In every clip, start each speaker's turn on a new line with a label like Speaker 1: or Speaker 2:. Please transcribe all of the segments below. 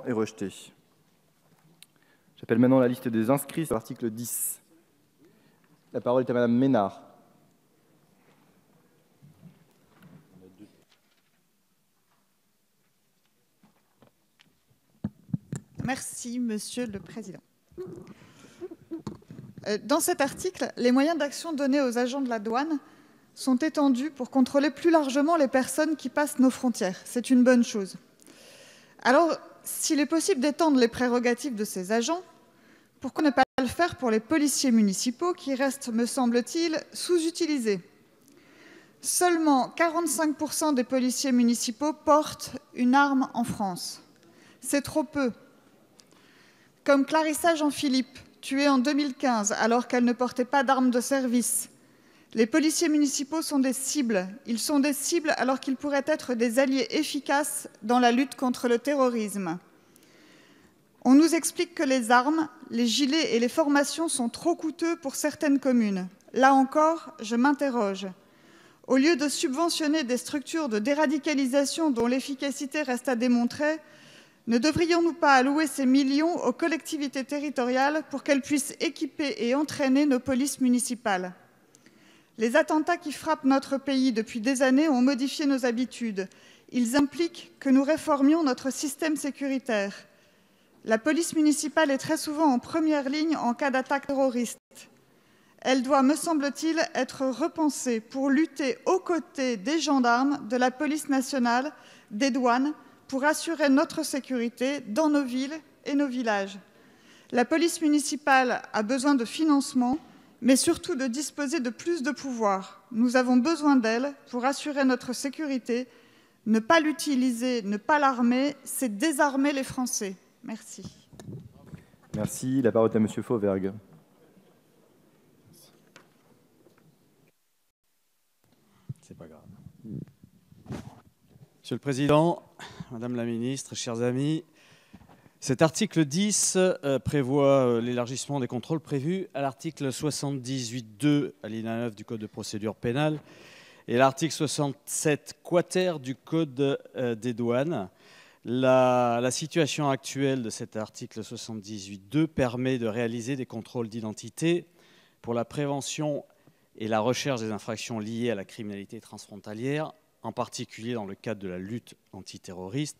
Speaker 1: est rejeté. J'appelle maintenant la liste des inscrits sur l'article 10. La parole est à Madame Ménard.
Speaker 2: Merci, Monsieur le Président. Dans cet article, les moyens d'action donnés aux agents de la douane sont étendus pour contrôler plus largement les personnes qui passent nos frontières. C'est une bonne chose. Alors, s'il est possible d'étendre les prérogatives de ces agents, pourquoi ne pas le faire pour les policiers municipaux qui restent, me semble-t-il, sous-utilisés? Seulement 45% des policiers municipaux portent une arme en France. C'est trop peu. Comme Clarissa Jean-Philippe, tuée en 2015 alors qu'elle ne portait pas d'arme de service. Les policiers municipaux sont des cibles. Ils sont des cibles alors qu'ils pourraient être des alliés efficaces dans la lutte contre le terrorisme. On nous explique que les armes, les gilets et les formations sont trop coûteux pour certaines communes. Là encore, je m'interroge. Au lieu de subventionner des structures de déradicalisation dont l'efficacité reste à démontrer, ne devrions-nous pas allouer ces millions aux collectivités territoriales pour qu'elles puissent équiper et entraîner nos polices municipales? Les attentats qui frappent notre pays depuis des années ont modifié nos habitudes. Ils impliquent que nous réformions notre système sécuritaire. La police municipale est très souvent en première ligne en cas d'attaque terroriste. Elle doit, me semble-t-il, être repensée pour lutter aux côtés des gendarmes, de la police nationale, des douanes, pour assurer notre sécurité dans nos villes et nos villages. La police municipale a besoin de financement, mais surtout de disposer de plus de pouvoir. Nous avons besoin d'elle pour assurer notre sécurité. Ne pas l'utiliser, ne pas l'armer, c'est désarmer les Français. Merci.
Speaker 1: Merci. La parole est à Monsieur Fauvergue.
Speaker 3: C'est pas grave. Monsieur le Président, Madame la Ministre, chers amis, cet article 10 prévoit l'élargissement des contrôles prévus à l'article 78.2, alinéa 9 du Code de procédure pénale et l'article 67 quater du Code des douanes. La situation actuelle de cet article 78.2 permet de réaliser des contrôles d'identité pour la prévention et la recherche des infractions liées à la criminalité transfrontalière, en particulier dans le cadre de la lutte antiterroriste,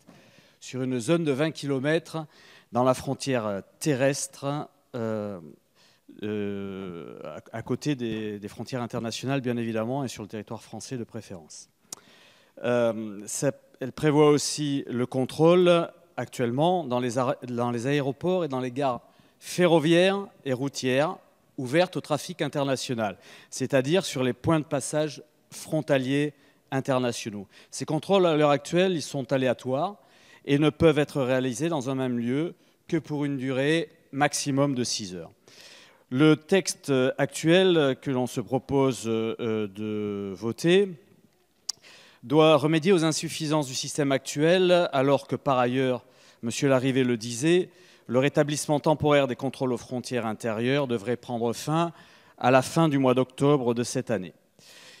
Speaker 3: sur une zone de 20 km dans la frontière terrestre, à côté des frontières internationales, bien évidemment, et sur le territoire français de préférence. Elle prévoit aussi le contrôle actuellement dans les aéroports et dans les gares ferroviaires et routières ouvertes au trafic international, c'est-à-dire sur les points de passage frontaliers internationaux. Ces contrôles, à l'heure actuelle, ils sont aléatoires et ne peuvent être réalisés dans un même lieu que pour une durée maximum de 6 heures. Le texte actuel que l'on se propose de voter doit remédier aux insuffisances du système actuel, alors que par ailleurs, M. Larrivé le disait, le rétablissement temporaire des contrôles aux frontières intérieures devrait prendre fin à la fin du mois d'octobre de cette année.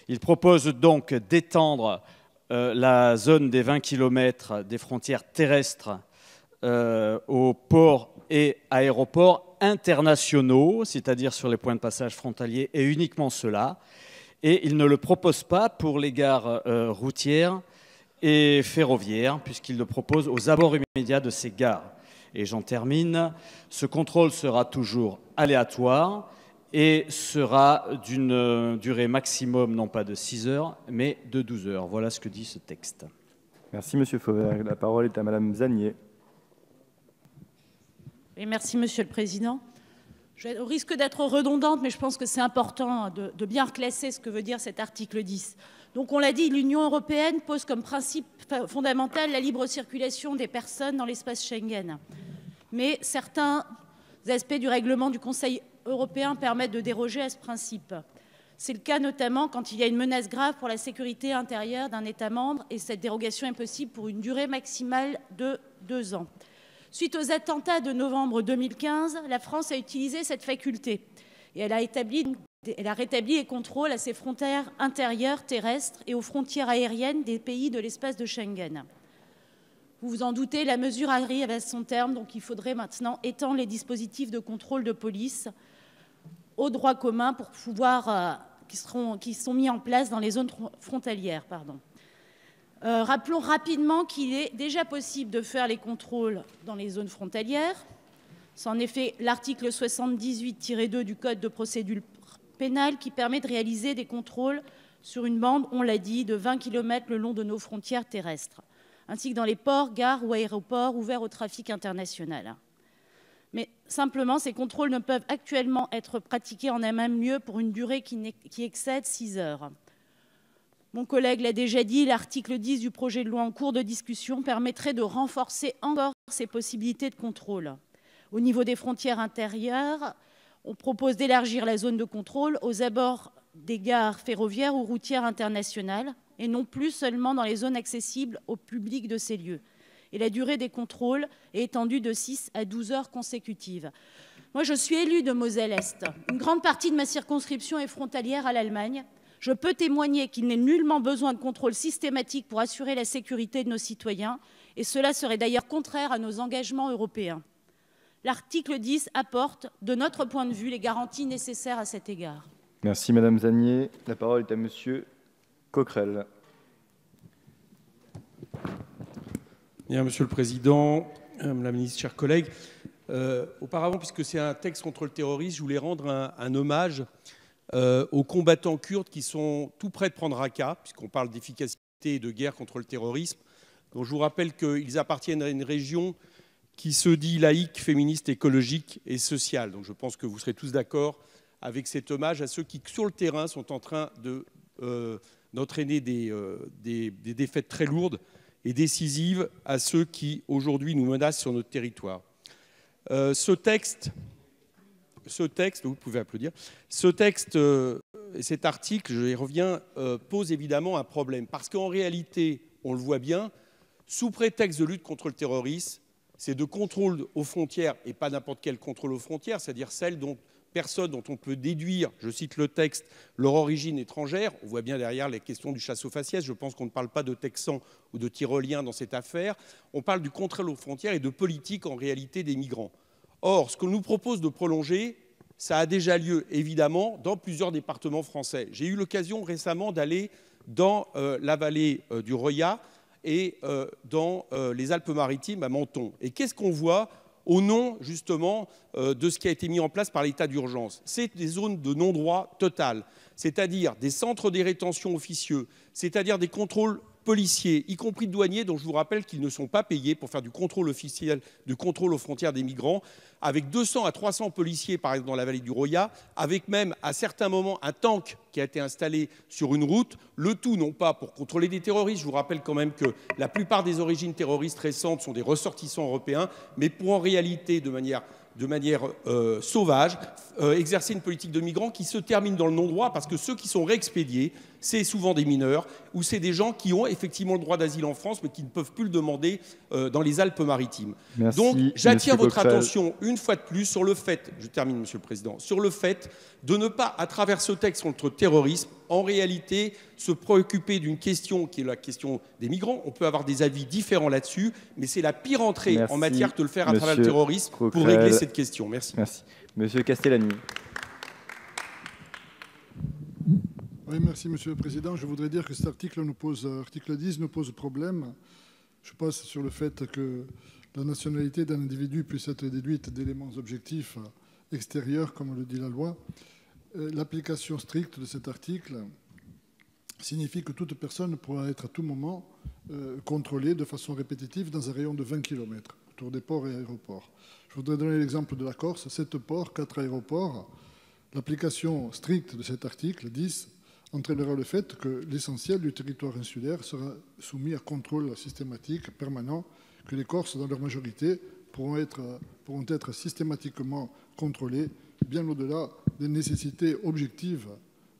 Speaker 3: Il propose donc d'étendre la zone des 20 km des frontières terrestres aux ports et aéroports internationaux, c'est-à-dire sur les points de passage frontaliers, et uniquement cela. Et il ne le propose pas pour les gares routières et ferroviaires, puisqu'il le propose aux abords immédiats de ces gares. Et j'en termine, ce contrôle sera toujours aléatoire et sera d'une durée maximum, non pas de 6 heures, mais de 12 heures. Voilà ce que dit ce texte.
Speaker 1: Merci, Monsieur Fauvergue. La parole est à Madame Zanier.
Speaker 4: Oui, merci, Monsieur le Président. Au risque d'être redondante, mais je pense que c'est important de bien reclasser ce que veut dire cet article 10. Donc, on l'a dit, l'Union européenne pose comme principe fondamental la libre circulation des personnes dans l'espace Schengen. Mais certains aspects du règlement du Conseil européen permettent de déroger à ce principe. C'est le cas notamment quand il y a une menace grave pour la sécurité intérieure d'un État membre, et cette dérogation est possible pour une durée maximale de 2 ans. Suite aux attentats de novembre 2015, la France a utilisé cette faculté et elle a rétabli les contrôles à ses frontières intérieures terrestres et aux frontières aériennes des pays de l'espace de Schengen. Vous vous en doutez, la mesure arrive à son terme, donc il faudrait maintenant étendre les dispositifs de contrôle de police au droit commun pour pouvoir, qui sont mis en place dans les zones frontalières. Rappelons rapidement qu'il est déjà possible de faire les contrôles dans les zones frontalières. C'est en effet l'article 78-2 du Code de procédure pénale qui permet de réaliser des contrôles sur une bande, on l'a dit, de 20 km le long de nos frontières terrestres, ainsi que dans les ports, gares ou aéroports ouverts au trafic international. Mais simplement, ces contrôles ne peuvent actuellement être pratiqués en un même lieu pour une durée qui excède 6 heures. Mon collègue l'a déjà dit, l'article 10 du projet de loi en cours de discussion permettrait de renforcer encore ces possibilités de contrôle. Au niveau des frontières intérieures, on propose d'élargir la zone de contrôle aux abords des gares ferroviaires ou routières internationales et non plus seulement dans les zones accessibles au public de ces lieux. Et la durée des contrôles est étendue de 6 à 12 heures consécutives. Moi, je suis élue de Moselle-Est. Une grande partie de ma circonscription est frontalière à l'Allemagne. Je peux témoigner qu'il n'est nullement besoin de contrôle systématique pour assurer la sécurité de nos citoyens, et cela serait d'ailleurs contraire à nos engagements européens. L'article 10 apporte, de notre point de vue, les garanties nécessaires à cet égard.
Speaker 1: Merci Madame Zannier. La parole est à Monsieur Coquerel.
Speaker 5: Bien, Monsieur le Président, Madame la Ministre, chers collègues, auparavant, puisque c'est un texte contre le terrorisme, je voulais rendre un hommage aux combattants kurdes qui sont tout près de prendre Raqqa, puisqu'on parle d'efficacité et de guerre contre le terrorisme. Donc je vous rappelle qu'ils appartiennent à une région qui se dit laïque, féministe, écologique et sociale. Donc je pense que vous serez tous d'accord avec cet hommage à ceux qui, sur le terrain, sont en train d'entraîner des défaites très lourdes et décisives à ceux qui, aujourd'hui, nous menacent sur notre territoire. Ce texte, vous pouvez applaudir, ce texte et cet article, je y reviens, pose évidemment un problème. Parce qu'en réalité, on le voit bien, sous prétexte de lutte contre le terrorisme, c'est de contrôle aux frontières, et pas n'importe quel contrôle aux frontières, c'est-à-dire celles dont personnes dont on peut déduire, je cite le texte, leur origine étrangère. On voit bien derrière les questions du chasse aux faciès. Je pense qu'on ne parle pas de Texans ou de Tyroliens dans cette affaire. On parle du contrôle aux frontières et de politique en réalité des migrants. Or, ce que nous propose de prolonger, ça a déjà lieu évidemment dans plusieurs départements français. J'ai eu l'occasion récemment d'aller dans la vallée du Roya et dans les Alpes-Maritimes à Menton. Et qu'est-ce qu'on voit au nom, justement, de ce qui a été mis en place par l'état d'urgence? C'est des zones de non-droit total, c'est-à-dire des centres de rétention officieux, c'est-à-dire des contrôles policiers, y compris douaniers, dont je vous rappelle qu'ils ne sont pas payés pour faire du contrôle officiel, du contrôle aux frontières des migrants, avec 200 à 300 policiers, par exemple, dans la vallée du Roya, avec même, à certains moments, un tank qui a été installé sur une route, le tout non pas pour contrôler des terroristes, je vous rappelle quand même que la plupart des origines terroristes récentes sont des ressortissants européens, mais pour en réalité, de manière sauvage, exercer une politique de migrants qui se termine dans le non-droit, parce que ceux qui sont réexpédiés, c'est souvent des mineurs, ou c'est des gens qui ont effectivement le droit d'asile en France, mais qui ne peuvent plus le demander dans les Alpes-Maritimes. Donc j'attire votre attention une fois de plus sur le fait, je termine Monsieur le Président, sur le fait de ne pas, à travers ce texte contre le terrorisme, en réalité, se préoccuper d'une question qui est la question des migrants. On peut avoir des avis différents là-dessus, mais c'est la pire entrée en matière de le faire à travers le terrorisme pour régler cette question. Merci.
Speaker 1: Merci. Monsieur Castellani.
Speaker 6: Oui, merci Monsieur le Président. Je voudrais dire que cet article 10 nous pose problème. Je passe sur le fait que la nationalité d'un individu puisse être déduite d'éléments objectifs extérieurs, comme le dit la loi. L'application stricte de cet article signifie que toute personne pourra être à tout moment contrôlée de façon répétitive dans un rayon de 20 km autour des ports et aéroports. Je voudrais donner l'exemple de la Corse, 7 ports, 4 aéroports. L'application stricte de cet article 10 entraînera le fait que l'essentiel du territoire insulaire sera soumis à contrôle systématique permanent, que les Corses, dans leur majorité, pourront être systématiquement contrôlés, bien au-delà des nécessités objectives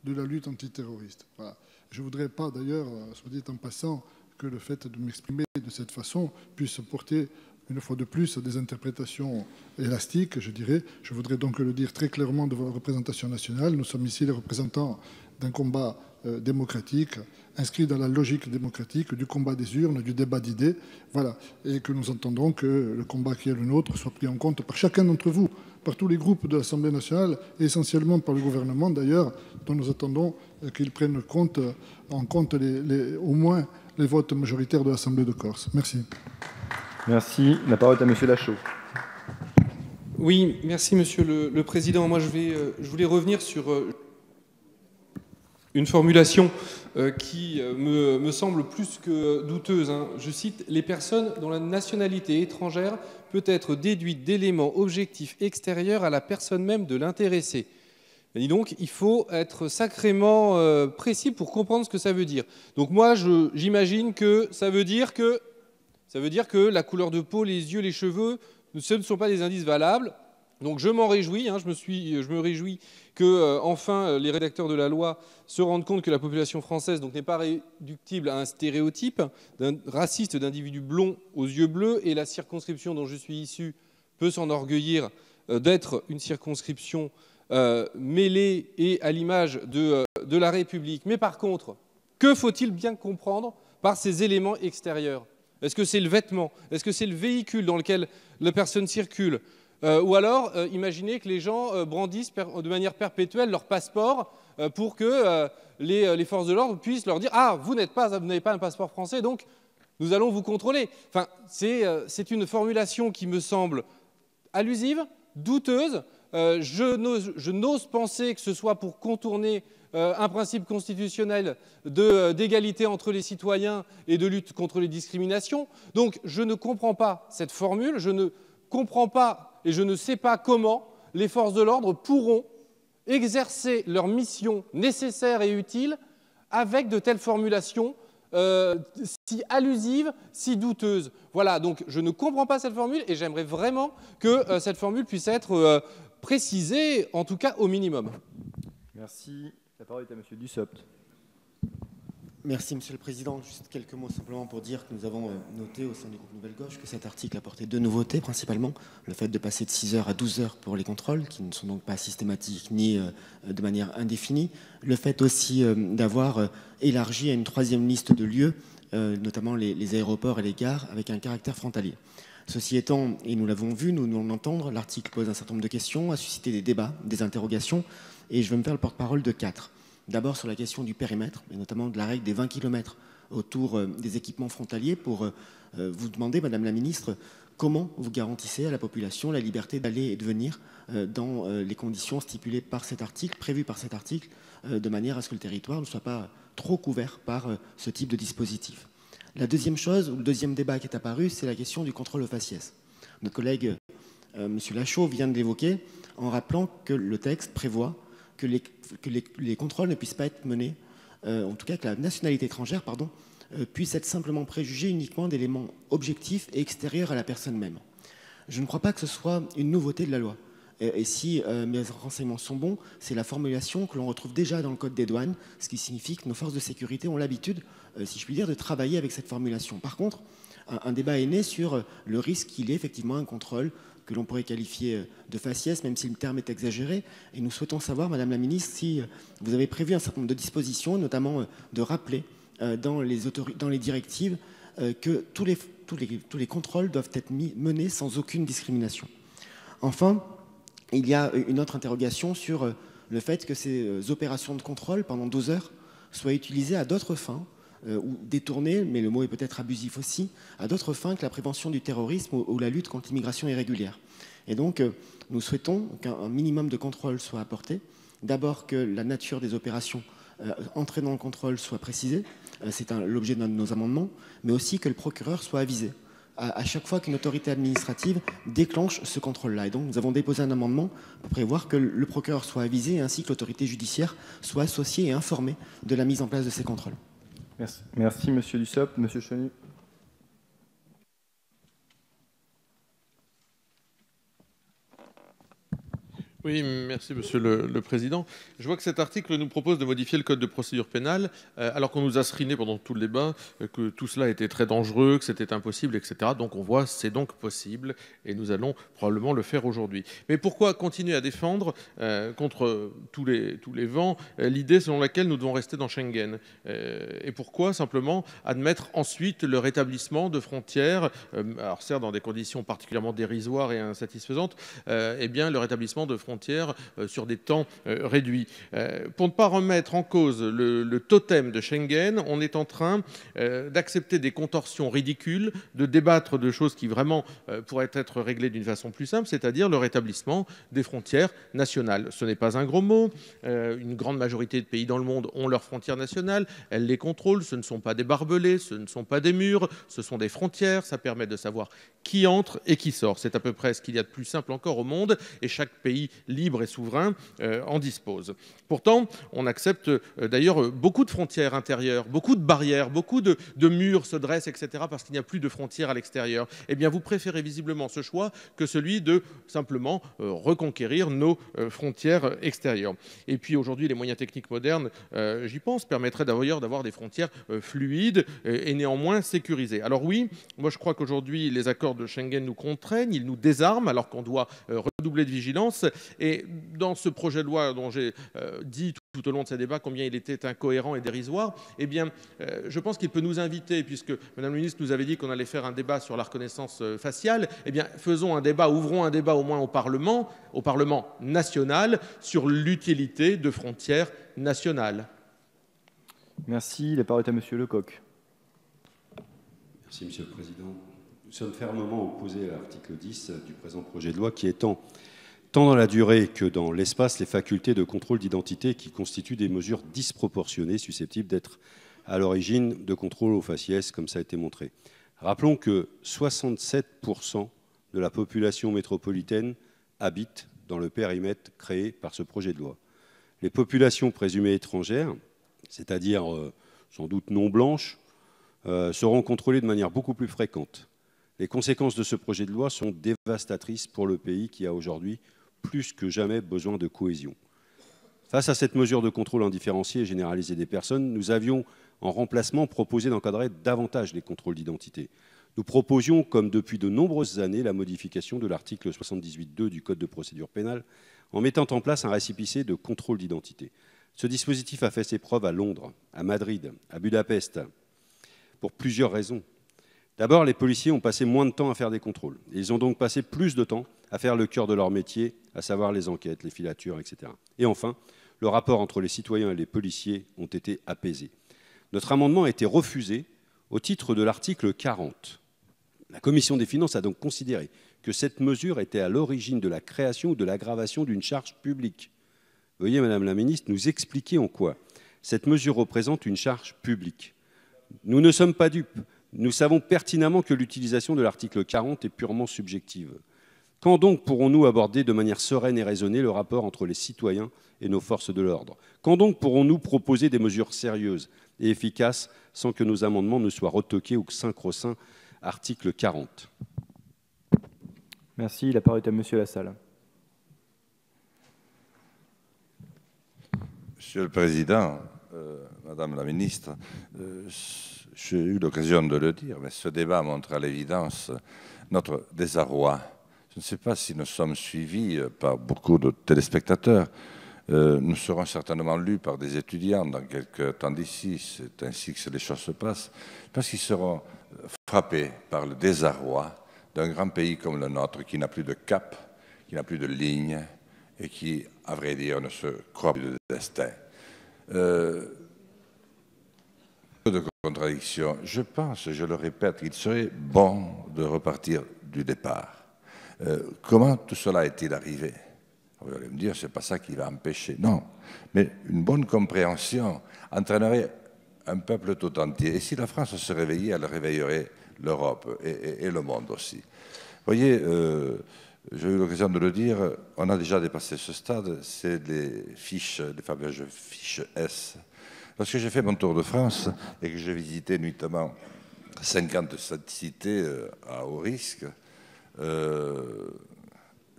Speaker 6: de la lutte antiterroriste. Voilà. Je ne voudrais pas, d'ailleurs, soit dit en passant, que le fait de m'exprimer de cette façon puisse porter une fois de plus, des interprétations élastiques, je dirais. Je voudrais donc le dire très clairement devant la représentation nationale. Nous sommes ici les représentants d'un combat démocratique, inscrit dans la logique démocratique du combat des urnes, du débat d'idées, voilà, et que nous entendons que le combat qui est le nôtre soit pris en compte par chacun d'entre vous, par tous les groupes de l'Assemblée nationale, et essentiellement par le gouvernement d'ailleurs, dont nous attendons qu'ils prennent en compte au moins les votes majoritaires de l'Assemblée de Corse. Merci.
Speaker 1: Merci. La parole est à Monsieur Lachaud.
Speaker 7: Oui, merci Monsieur le Président. Moi, je voulais revenir sur une formulation qui me semble plus que douteuse. Je cite « Les personnes dont la nationalité étrangère peut être déduite d'éléments objectifs extérieurs à la personne même de l'intéressé ». Et donc, il faut être sacrément précis pour comprendre ce que ça veut dire. Donc moi, j'imagine que ça veut dire que la couleur de peau, les yeux, les cheveux, ce ne sont pas des indices valables. Donc je m'en réjouis, je me réjouis que enfin les rédacteurs de la loi se rendent compte que la population française n'est pas réductible à un stéréotype raciste d'individus blonds aux yeux bleus, et la circonscription dont je suis issu peut s'enorgueillir d'être une circonscription mêlée et à l'image de la République. Mais par contre, que faut-il bien comprendre par ces éléments extérieurs ? Est-ce que c'est le vêtement? Est-ce que c'est le véhicule dans lequel la personne circule? Ou alors, imaginez que les gens brandissent de manière perpétuelle leur passeport pour que les forces de l'ordre puissent leur dire « Ah, vous n'avez pas un passeport français, donc nous allons vous contrôler ». Enfin, c'est une formulation qui me semble allusive, douteuse. Je n'ose penser que ce soit pour contourner un principe constitutionnel d'égalité entre les citoyens et de lutte contre les discriminations. Donc, je ne comprends pas cette formule, je ne comprends pas et je ne sais pas comment les forces de l'ordre pourront exercer leur mission nécessaire et utile avec de telles formulations si allusives, si douteuses. Voilà, donc je ne comprends pas cette formule et j'aimerais vraiment que cette formule puisse être précisée, en tout cas au minimum.
Speaker 1: Merci. La parole est à Monsieur Dussopt.
Speaker 8: Merci Monsieur le Président. Juste quelques mots simplement pour dire que nous avons noté au sein du groupe Nouvelle Gauche que cet article apportait deux nouveautés principalement. Le fait de passer de 6 heures à 12 heures pour les contrôles, qui ne sont donc pas systématiques ni de manière indéfinie. Le fait aussi d'avoir élargi à une 3e liste de lieux, notamment les aéroports et les gares, avec un caractère frontalier. Ceci étant, et nous l'avons vu, nous l'entendre, l'article pose un certain nombre de questions, a suscité des débats, des interrogations, et je vais me faire le porte-parole de 4. D'abord sur la question du périmètre, et notamment de la règle des 20 km autour des équipements frontaliers, pour vous demander, Madame la Ministre, comment vous garantissez à la population la liberté d'aller et de venir dans les conditions stipulées par cet article, prévues par cet article, de manière à ce que le territoire ne soit pas trop couvert par ce type de dispositif. La deuxième chose, ou le deuxième débat qui est apparu, c'est la question du contrôle au faciès. Notre collègue M. Lachaud vient de l'évoquer en rappelant que le texte prévoit que les contrôles ne puissent pas être menés, en tout cas que la nationalité étrangère, puisse être simplement préjugée uniquement d'éléments objectifs et extérieurs à la personne même. Je ne crois pas que ce soit une nouveauté de la loi. Et si mes renseignements sont bons, c'est la formulation que l'on retrouve déjà dans le Code des douanes, ce qui signifie que nos forces de sécurité ont l'habitude, si je puis dire, de travailler avec cette formulation. Par contre, un débat est né sur le risque qu'il y ait effectivement un contrôle que l'on pourrait qualifier de faciès, même si le terme est exagéré. Et nous souhaitons savoir, Madame la Ministre, si vous avez prévu un certain nombre de dispositions, notamment de rappeler dans les directives que tous les contrôles doivent être menés sans aucune discrimination. Enfin, il y a une autre interrogation sur le fait que ces opérations de contrôle pendant 12 heures soient utilisées à d'autres fins, ou détournées, mais le mot est peut-être abusif aussi, à d'autres fins que la prévention du terrorisme ou la lutte contre l'immigration irrégulière. Et donc, nous souhaitons qu'un minimum de contrôle soit apporté. D'abord, que la nature des opérations entraînant le contrôle soit précisée, c'est l'objet de nos amendements, mais aussi que le procureur soit avisé à chaque fois qu'une autorité administrative déclenche ce contrôle-là. Et donc, nous avons déposé un amendement pour prévoir que le procureur soit avisé ainsi que l'autorité judiciaire soit associée et informée de la mise en place de ces contrôles.
Speaker 1: Merci Monsieur Dussopt. Monsieur Chenu.
Speaker 9: Oui, merci Monsieur le Président. Je vois que cet article nous propose de modifier le code de procédure pénale, alors qu'on nous a seriné pendant tout le débat que tout cela était très dangereux, que c'était impossible, etc. Donc on voit c'est donc possible et nous allons probablement le faire aujourd'hui. Mais pourquoi continuer à défendre contre tous les vents l'idée selon laquelle nous devons rester dans Schengen et pourquoi simplement admettre ensuite le rétablissement de frontières, alors certes dans des conditions particulièrement dérisoires et insatisfaisantes, eh bien le rétablissement de frontières sur des temps réduits. Pour ne pas remettre en cause le totem de Schengen, on est en train d'accepter des contorsions ridicules, de débattre de choses qui vraiment pourraient être réglées d'une façon plus simple, c'est-à-dire le rétablissement des frontières nationales. Ce n'est pas un gros mot. Une grande majorité de pays dans le monde ont leurs frontières nationales. Elles les contrôlent. Ce ne sont pas des barbelés, ce ne sont pas des murs, ce sont des frontières. Ça permet de savoir qui entre et qui sort. C'est à peu près ce qu'il y a de plus simple encore au monde et chaque pays libre et souverain en dispose. Pourtant, on accepte d'ailleurs beaucoup de frontières intérieures, beaucoup de barrières, beaucoup de murs se dressent, etc. parce qu'il n'y a plus de frontières à l'extérieur. Eh bien, vous préférez visiblement ce choix que celui de simplement reconquérir nos frontières extérieures. Et puis aujourd'hui, les moyens techniques modernes, j'y pense, permettraient d'ailleurs d'avoir des frontières fluides et néanmoins sécurisées. Alors oui, moi je crois qu'aujourd'hui, les accords de Schengen nous contraignent, ils nous désarment alors qu'on doit redoubler de vigilance. Et dans ce projet de loi dont j'ai dit tout au long de ces débats combien il était incohérent et dérisoire, eh bien, je pense qu'il peut nous inviter, puisque Madame la Ministre nous avait dit qu'on allait faire un débat sur la reconnaissance faciale, eh bien, faisons un débat, ouvrons un débat au moins au Parlement national, sur l'utilité de frontières nationales.
Speaker 1: Merci. La parole est à Monsieur Lecoq.
Speaker 10: Merci Monsieur le Président. Nous sommes fermement opposés à l'article 10 du présent projet de loi qui étend tant dans la durée que dans l'espace les facultés de contrôle d'identité qui constituent des mesures disproportionnées susceptibles d'être à l'origine de contrôles au faciès, comme ça a été montré. Rappelons que 67% de la population métropolitaine habite dans le périmètre créé par ce projet de loi. Les populations présumées étrangères, c'est-à-dire sans doute non blanches, seront contrôlées de manière beaucoup plus fréquente. Les conséquences de ce projet de loi sont dévastatrices pour le pays qui a aujourd'hui plus que jamais besoin de cohésion. Face à cette mesure de contrôle indifférencié et généralisé des personnes, nous avions en remplacement proposé d'encadrer davantage les contrôles d'identité. Nous proposions, comme depuis de nombreuses années, la modification de l'article 78.2 du Code de procédure pénale en mettant en place un récépissé de contrôle d'identité. Ce dispositif a fait ses preuves à Londres, à Madrid, à Budapest, pour plusieurs raisons. D'abord, les policiers ont passé moins de temps à faire des contrôles. Ils ont donc passé plus de temps à faire le cœur de leur métier, à savoir les enquêtes, les filatures, etc. Et enfin, le rapport entre les citoyens et les policiers ont été apaisés. Notre amendement a été refusé au titre de l'article 40. La Commission des finances a donc considéré que cette mesure était à l'origine de la création ou de l'aggravation d'une charge publique. Veuillez, Madame la Ministre, nous expliquer en quoi cette mesure représente une charge publique. Nous ne sommes pas dupes. Nous savons pertinemment que l'utilisation de l'article 40 est purement subjective. Quand donc pourrons-nous aborder de manière sereine et raisonnée le rapport entre les citoyens et nos forces de l'ordre? Quand donc pourrons-nous proposer des mesures sérieuses et efficaces sans que nos amendements ne soient retoqués au sacro-saint article 40?
Speaker 1: Merci. La parole est à Monsieur Lassalle.
Speaker 11: Monsieur le Président, Madame la Ministre, j'ai eu l'occasion de le dire, mais ce débat montre à l'évidence notre désarroi. Je ne sais pas si nous sommes suivis par beaucoup de téléspectateurs. Nous serons certainement lus par des étudiants dans quelques temps d'ici. C'est ainsi que les choses se passent. Parce qu'ils seront frappés par le désarroi d'un grand pays comme le nôtre qui n'a plus de cap, qui n'a plus de ligne et qui, à vrai dire, ne se croit plus de destin. De contradiction. Je pense, je le répète, qu'il serait bon de repartir du départ. Comment tout cela est-il arrivé? Vous allez me dire, c'est pas ça qui va empêcher. Non, mais une bonne compréhension entraînerait un peuple tout entier. Et si la France se réveillait, elle réveillerait l'Europe et le monde aussi. Vous voyez, j'ai eu l'occasion de le dire, on a déjà dépassé ce stade, c'est les fameuses fiches S. Lorsque j'ai fait mon tour de France et que j'ai visité nuitamment 50 cités à haut risque,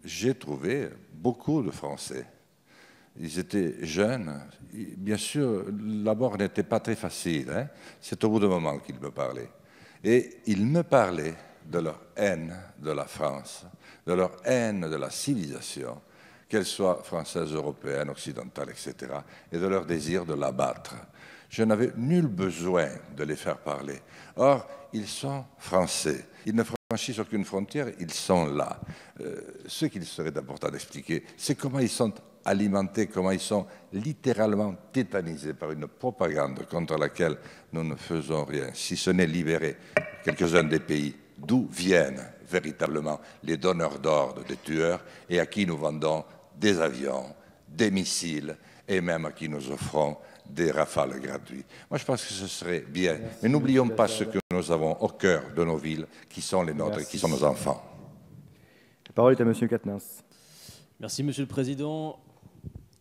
Speaker 11: j'ai trouvé beaucoup de Français. Ils étaient jeunes. Bien sûr, l'abord n'était pas très facile. Hein. C'est au bout d'un moment qu'ils me parlaient. Et ils me parlaient de leur haine de la France, de leur haine de la civilisation, qu'elle soit française, européenne, occidentale, etc., et de leur désir de l'abattre. Je n'avais nul besoin de les faire parler. Or, ils sont français. Ils ne franchissent aucune frontière, ils sont là. Ce qu'il serait important d'expliquer, c'est comment ils sont alimentés, comment ils sont littéralement tétanisés par une propagande contre laquelle nous ne faisons rien, si ce n'est libérer quelques-uns des pays d'où viennent véritablement les donneurs d'ordre, des tueurs, et à qui nous vendons des avions, des missiles, et même à qui nous offrons des rafales gratuits. Moi, je pense que ce serait bien. Mais n'oublions pas ce que nous avons au cœur de nos villes, qui sont les nôtres, qui sont nos enfants.
Speaker 1: La parole est à Monsieur Quatennens.
Speaker 12: Merci, Monsieur le Président.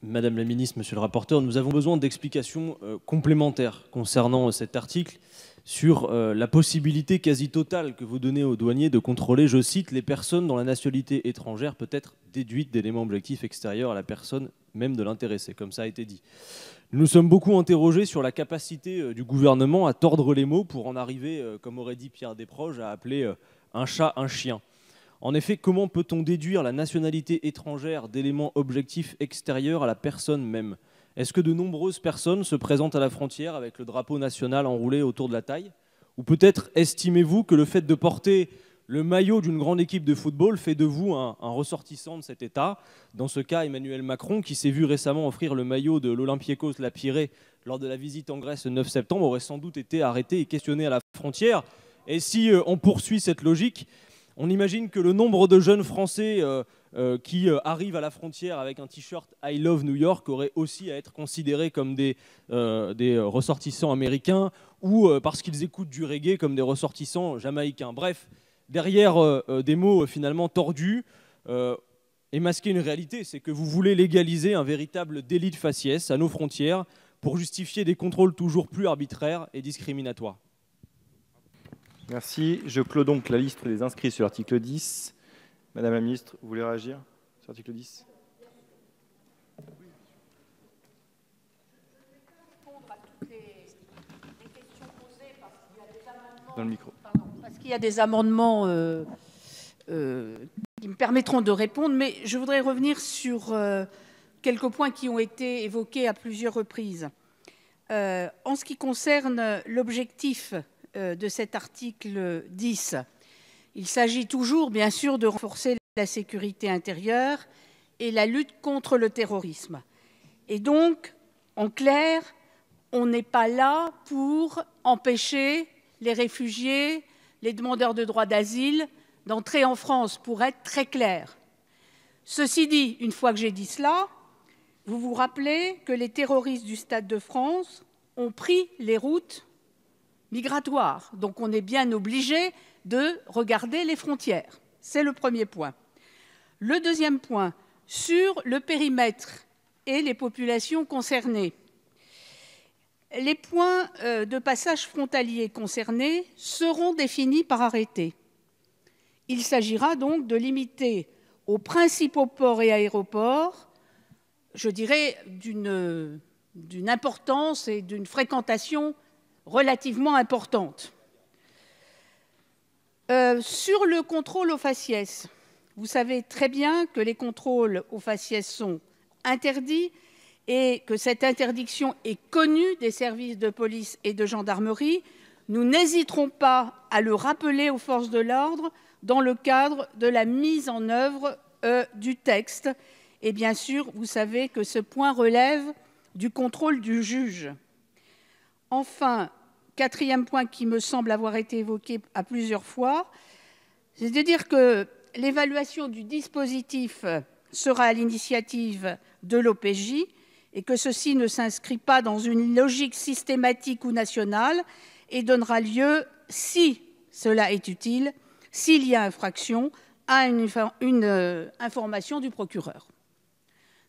Speaker 12: Madame la Ministre, Monsieur le rapporteur, nous avons besoin d'explications complémentaires concernant cet article sur la possibilité quasi totale que vous donnez aux douaniers de contrôler, je cite, les personnes dont la nationalité étrangère peut être déduite d'éléments objectifs extérieurs à la personne même de l'intéressé, comme ça a été dit. Nous nous sommes beaucoup interrogés sur la capacité du gouvernement à tordre les mots pour en arriver, comme aurait dit Pierre Desproges, à appeler un chat un chien. En effet, comment peut-on déduire la nationalité étrangère d'éléments objectifs extérieurs à la personne même ? Est-ce que de nombreuses personnes se présentent à la frontière avec le drapeau national enroulé autour de la taille ? Ou peut-être estimez-vous que le fait de porter le maillot d'une grande équipe de football fait de vous un ressortissant de cet État ? Dans ce cas, Emmanuel Macron, qui s'est vu récemment offrir le maillot de l'Olympiakos La Pirée lors de la visite en Grèce le 9 septembre, aurait sans doute été arrêté et questionné à la frontière. Et si on poursuit cette logique, on imagine que le nombre de jeunes Français qui arrivent à la frontière avec un t-shirt « I love New York » aurait aussi à être considérés comme des ressortissants américains ou parce qu'ils écoutent du reggae comme des ressortissants jamaïcains. Bref, derrière des mots finalement tordus est masquée une réalité, c'est que vous voulez légaliser un véritable délit de faciès à nos frontières pour justifier des contrôles toujours plus arbitraires et discriminatoires.
Speaker 1: Merci. Je clôt donc la liste des inscrits sur l'article 10. Madame la Ministre, vous voulez réagir sur l'article 10 ? Dans le micro.
Speaker 13: Parce qu'il y a des amendements qui me permettront de répondre, mais je voudrais revenir sur quelques points qui ont été évoqués à plusieurs reprises. En ce qui concerne l'objectif de cet article 10, il s'agit toujours, bien sûr, de renforcer la sécurité intérieure et la lutte contre le terrorisme. Et donc, en clair, on n'est pas là pour empêcher les réfugiés, les demandeurs de droit d'asile d'entrer en France, pour être très clair. Ceci dit, une fois que j'ai dit cela, vous vous rappelez que les terroristes du Stade de France ont pris les routes migratoires. Donc on est bien obligé de regarder les frontières. C'est le premier point. Le deuxième point, sur le périmètre et les populations concernées. Les points de passage frontaliers concernés seront définis par arrêté. Il s'agira donc de limiter aux principaux ports et aéroports, je dirais, d'une importance et d'une fréquentation relativement importante. Sur le contrôle au faciès, vous savez très bien que les contrôles au faciès sont interdits et que cette interdiction est connue des services de police et de gendarmerie. Nous n'hésiterons pas à le rappeler aux forces de l'ordre dans le cadre de la mise en œuvre du texte. Et bien sûr, vous savez que ce point relève du contrôle du juge. Enfin, quatrième point qui me semble avoir été évoqué à plusieurs fois, c'est de dire que l'évaluation du dispositif sera à l'initiative de l'OPJ et que ceci ne s'inscrit pas dans une logique systématique ou nationale et donnera lieu, si cela est utile, s'il y a infraction, à une information du procureur.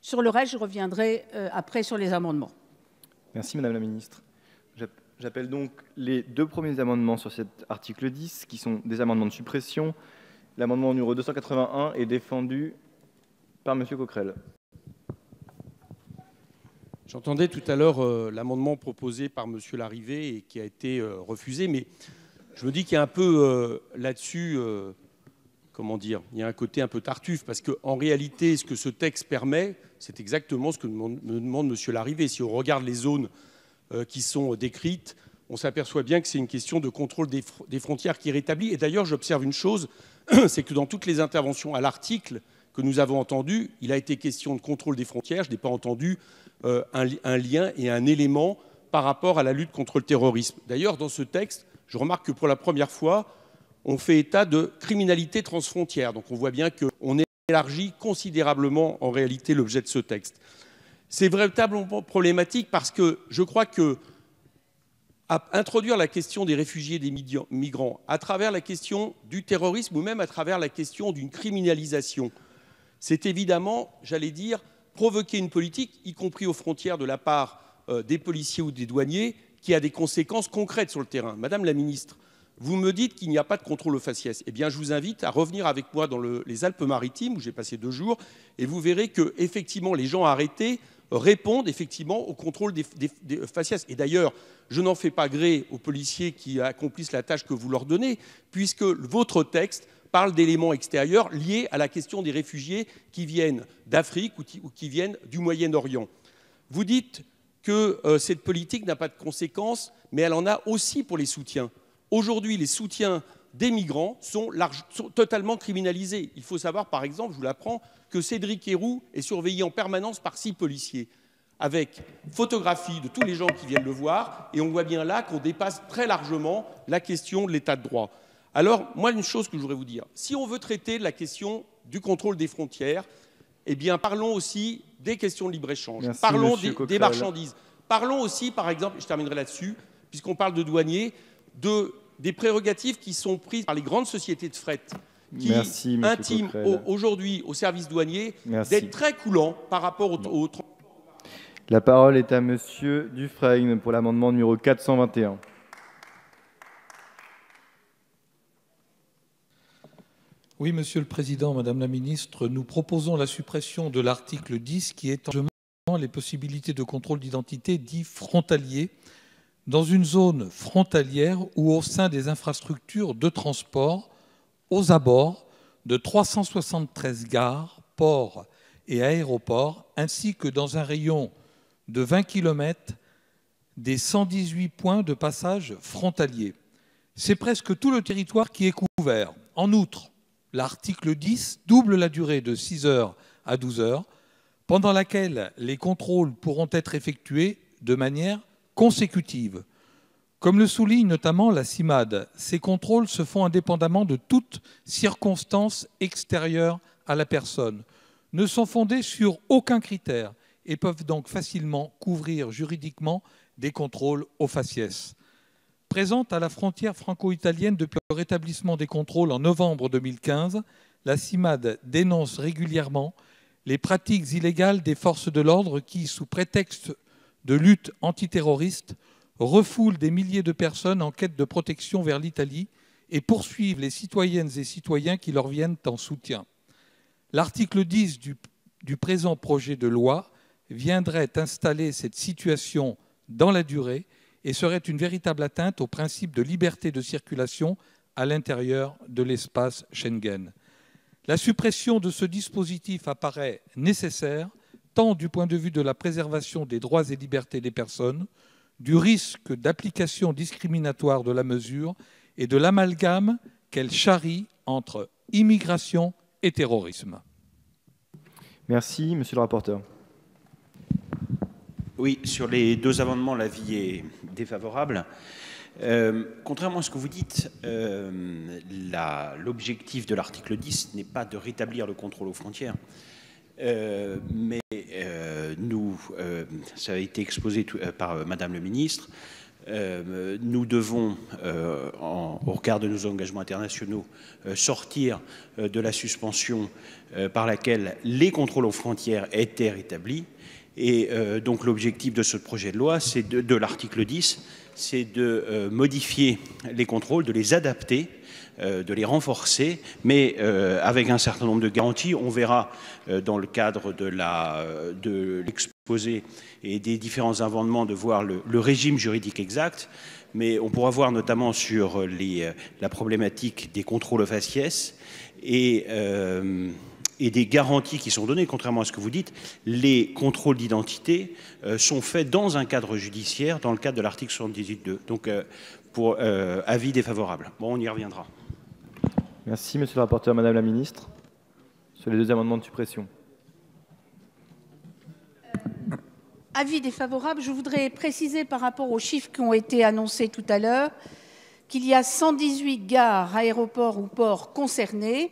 Speaker 13: Sur le reste, je reviendrai après sur les amendements.
Speaker 1: Merci Madame la Ministre. J'appelle donc les deux premiers amendements sur cet article 10, qui sont des amendements de suppression. L'amendement numéro 281 est défendu Par M. Coquerel.
Speaker 5: J'entendais tout à l'heure l'amendement proposé par M. Larrivé et qui a été refusé, mais je me dis qu'il y a un peu là-dessus, comment dire, il y a un côté un peu tartuffe, parce qu'en réalité, ce que ce texte permet, c'est exactement ce que me demande M. Larrivé. Si on regarde les zones qui sont décrites, on s'aperçoit bien que c'est une question de contrôle des frontières qui est rétablie. Et d'ailleurs, j'observe une chose, c'est que dans toutes les interventions à l'article que nous avons entendues, il a été question de contrôle des frontières. Je n'ai pas entendu un lien et un élément par rapport à la lutte contre le terrorisme. D'ailleurs, dans ce texte, je remarque que pour la première fois, on fait état de criminalité transfrontière. Donc on voit bien qu'on élargit considérablement en réalité l'objet de ce texte. C'est véritablement problématique parce que je crois que introduire la question des réfugiés et des migrants à travers la question du terrorisme ou même à travers la question d'une criminalisation, c'est évidemment, j'allais dire, provoquer une politique, y compris aux frontières de la part des policiers ou des douaniers, qui a des conséquences concrètes sur le terrain. Madame la ministre, vous me dites qu'il n'y a pas de contrôle au faciès. Eh bien, je vous invite à revenir avec moi dans les Alpes-Maritimes, où j'ai passé 2 jours, et vous verrez que, effectivement, les gens arrêtés répondent effectivement au contrôle des faciès. Et d'ailleurs, je n'en fais pas gré aux policiers qui accomplissent la tâche que vous leur donnez, puisque votre texte parle d'éléments extérieurs liés à la question des réfugiés qui viennent d'Afrique ou qui viennent du Moyen-Orient. Vous dites que cette politique n'a pas de conséquences, mais elle en a aussi pour les soutiens. Aujourd'hui, les soutiens des migrants sont totalement criminalisés. Il faut savoir, par exemple, je vous l'apprends, que Cédric Herrou est surveillé en permanence par 6 policiers, avec photographie de tous les gens qui viennent le voir, et on voit bien là qu'on dépasse très largement la question de l'état de droit. Alors, moi, une chose que je voudrais vous dire, si on veut traiter de la question du contrôle des frontières, eh bien, parlons aussi des questions de libre-échange, parlons des marchandises, parlons aussi, par exemple, je terminerai là-dessus, puisqu'on parle de douaniers, des prérogatives qui sont prises par les grandes sociétés de fret, qui intiment aujourd'hui aux services douaniers d'être très coulants par rapport au...
Speaker 1: La parole est à Monsieur Dufresne pour l'amendement numéro 421.
Speaker 14: Oui, Monsieur le Président, Madame la Ministre, nous proposons la suppression de l'article 10 qui étend les possibilités de contrôle d'identité dit frontalier dans une zone frontalière ou au sein des infrastructures de transport aux abords de 373 gares, ports et aéroports, ainsi que dans un rayon de 20 km des 118 points de passage frontaliers. C'est presque tout le territoire qui est couvert. En outre, l'article 10 double la durée de 6 heures à 12 heures, pendant laquelle les contrôles pourront être effectués de manière consécutive. Comme le souligne notamment la CIMAD, ces contrôles se font indépendamment de toute circonstance extérieure à la personne, ne sont fondés sur aucun critère et peuvent donc facilement couvrir juridiquement des contrôles au faciès. Présente à la frontière franco-italienne depuis le rétablissement des contrôles en novembre 2015, la CIMAD dénonce régulièrement les pratiques illégales des forces de l'ordre qui, sous prétexte de lutte antiterroriste, refoulent des milliers de personnes en quête de protection vers l'Italie et poursuivent les citoyennes et citoyens qui leur viennent en soutien. L'article 10 du présent projet de loi viendrait installer cette situation dans la durée et serait une véritable atteinte au principe de liberté de circulation à l'intérieur de l'espace Schengen. La suppression de ce dispositif apparaît nécessaire tant du point de vue de la préservation des droits et libertés des personnes, du risque d'application discriminatoire de la mesure et de l'amalgame qu'elle charrie entre immigration et terrorisme.
Speaker 1: Merci, monsieur le rapporteur.
Speaker 15: Oui, sur les 2 amendements, l'avis est défavorable. Contrairement à ce que vous dites, l'objectif de l'article 10 n'est pas de rétablir le contrôle aux frontières. Mais nous, ça a été exposé par Madame le ministre, nous devons, au regard de nos engagements internationaux, sortir de la suspension par laquelle les contrôles aux frontières étaient rétablis. Et donc l'objectif de ce projet de loi, c'est de l'article 10, c'est de modifier les contrôles, de les adapter, de les renforcer, mais avec un certain nombre de garanties. On verra dans le cadre de l'exposé et des différents amendements de voir le régime juridique exact, mais on pourra voir notamment sur la problématique des contrôles au faciès et des garanties qui sont données, contrairement à ce que vous dites. Les contrôles d'identité sont faits dans un cadre judiciaire, dans le cadre de l'article 78.2. Donc, pour avis défavorable. Bon, on y reviendra.
Speaker 1: Merci, monsieur le rapporteur. Madame la ministre, sur les deux amendements de suppression.
Speaker 13: Avis défavorable. Je voudrais préciser par rapport aux chiffres qui ont été annoncés tout à l'heure qu'il y a 118 gares, aéroports ou ports concernés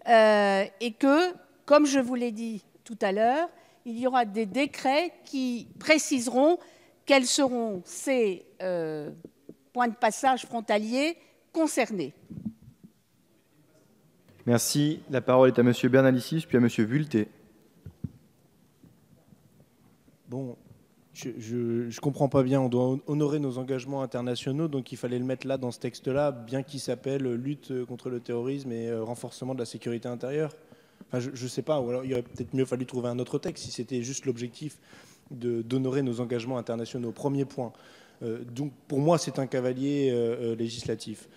Speaker 13: et que, comme je vous l'ai dit tout à l'heure, il y aura des décrets qui préciseront quels seront ces points de passage frontaliers concernés.
Speaker 1: Merci. La parole est à monsieur Bernalicis, puis à monsieur Vuilletet.
Speaker 12: Bon, je comprends pas bien. On doit honorer nos engagements internationaux, donc il fallait le mettre là dans ce texte-là, bien qu'il s'appelle lutte contre le terrorisme et renforcement de la sécurité intérieure. Enfin, je sais pas. Ou alors il aurait peut-être mieux fallu trouver un autre texte si c'était juste l'objectif d'honorer nos engagements internationaux. Premier point. Donc pour moi, c'est un cavalier législatif.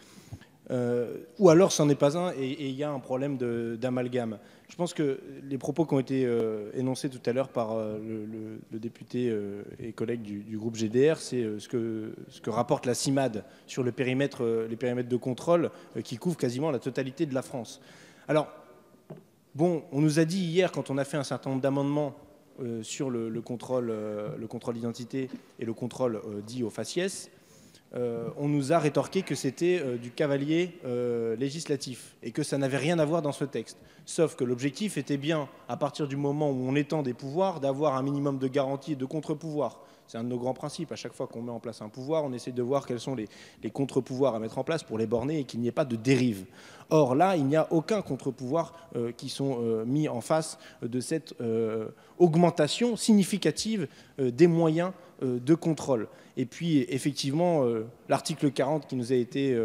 Speaker 12: Ou alors c'en est pas un et il y a un problème d'amalgame. Je pense que les propos qui ont été énoncés tout à l'heure par le député et collègue du groupe GDR, c'est ce que rapporte la CIMAD sur les périmètres de contrôle qui couvrent quasiment la totalité de la France. Alors, bon, on nous a dit hier, quand on a fait un certain nombre d'amendements sur le contrôle d'identité et le contrôle dit au faciès, on nous a rétorqué que c'était du cavalier législatif et que ça n'avait rien à voir dans ce texte. Sauf que l'objectif était bien, à partir du moment où on étend des pouvoirs, d'avoir un minimum de garanties et de contre-pouvoirs. C'est un de nos grands principes. À chaque fois qu'on met en place un pouvoir, on essaie de voir quels sont les contre-pouvoirs à mettre en place pour les borner et qu'il n'y ait pas de dérive. Or là, il n'y a aucun contre-pouvoir qui sont mis en face de cette augmentation significative des moyens de contrôle. Et puis, effectivement, l'article 40 qui nous a été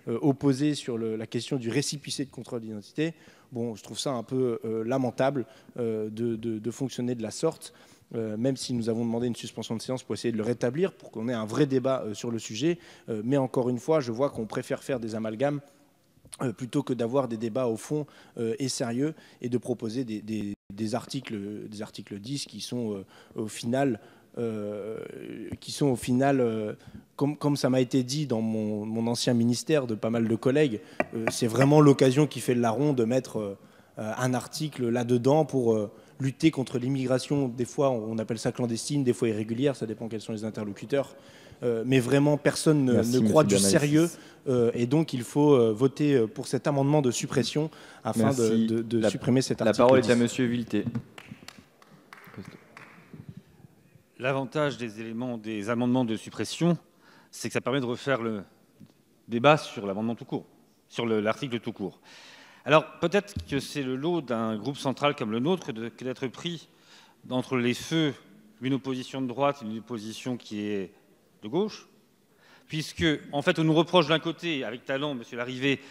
Speaker 12: opposé sur la question du récépissé de contrôle d'identité, bon, je trouve ça un peu lamentable de fonctionner de la sorte, même si nous avons demandé une suspension de séance pour essayer de le rétablir, pour qu'on ait un vrai débat sur le sujet. Mais encore une fois, je vois qu'on préfère faire des amalgames plutôt que d'avoir des débats au fond et sérieux et de proposer des articles 10 qui sont au final... comme ça m'a été dit dans mon ancien ministère de pas mal de collègues, c'est vraiment l'occasion qui fait le larron de mettre un article là-dedans pour lutter contre l'immigration. Des fois, on appelle ça clandestine, des fois irrégulière, ça dépend quels sont les interlocuteurs. Mais vraiment, personne ne croit du sérieux. Et donc, il faut voter pour cet amendement de suppression afin de supprimer cet article.
Speaker 1: La parole est à monsieur Vuilletet.
Speaker 16: L'avantage des amendements de suppression, c'est que ça permet de refaire le débat sur l'amendement tout court, sur l'article tout court. Alors, peut-être que c'est le lot d'un groupe central comme le nôtre que d'être pris entre les feux d'une opposition de droite et d'une opposition qui est de gauche, puisque, en fait, on nous reproche d'un côté, avec talent, monsieur Larrivé,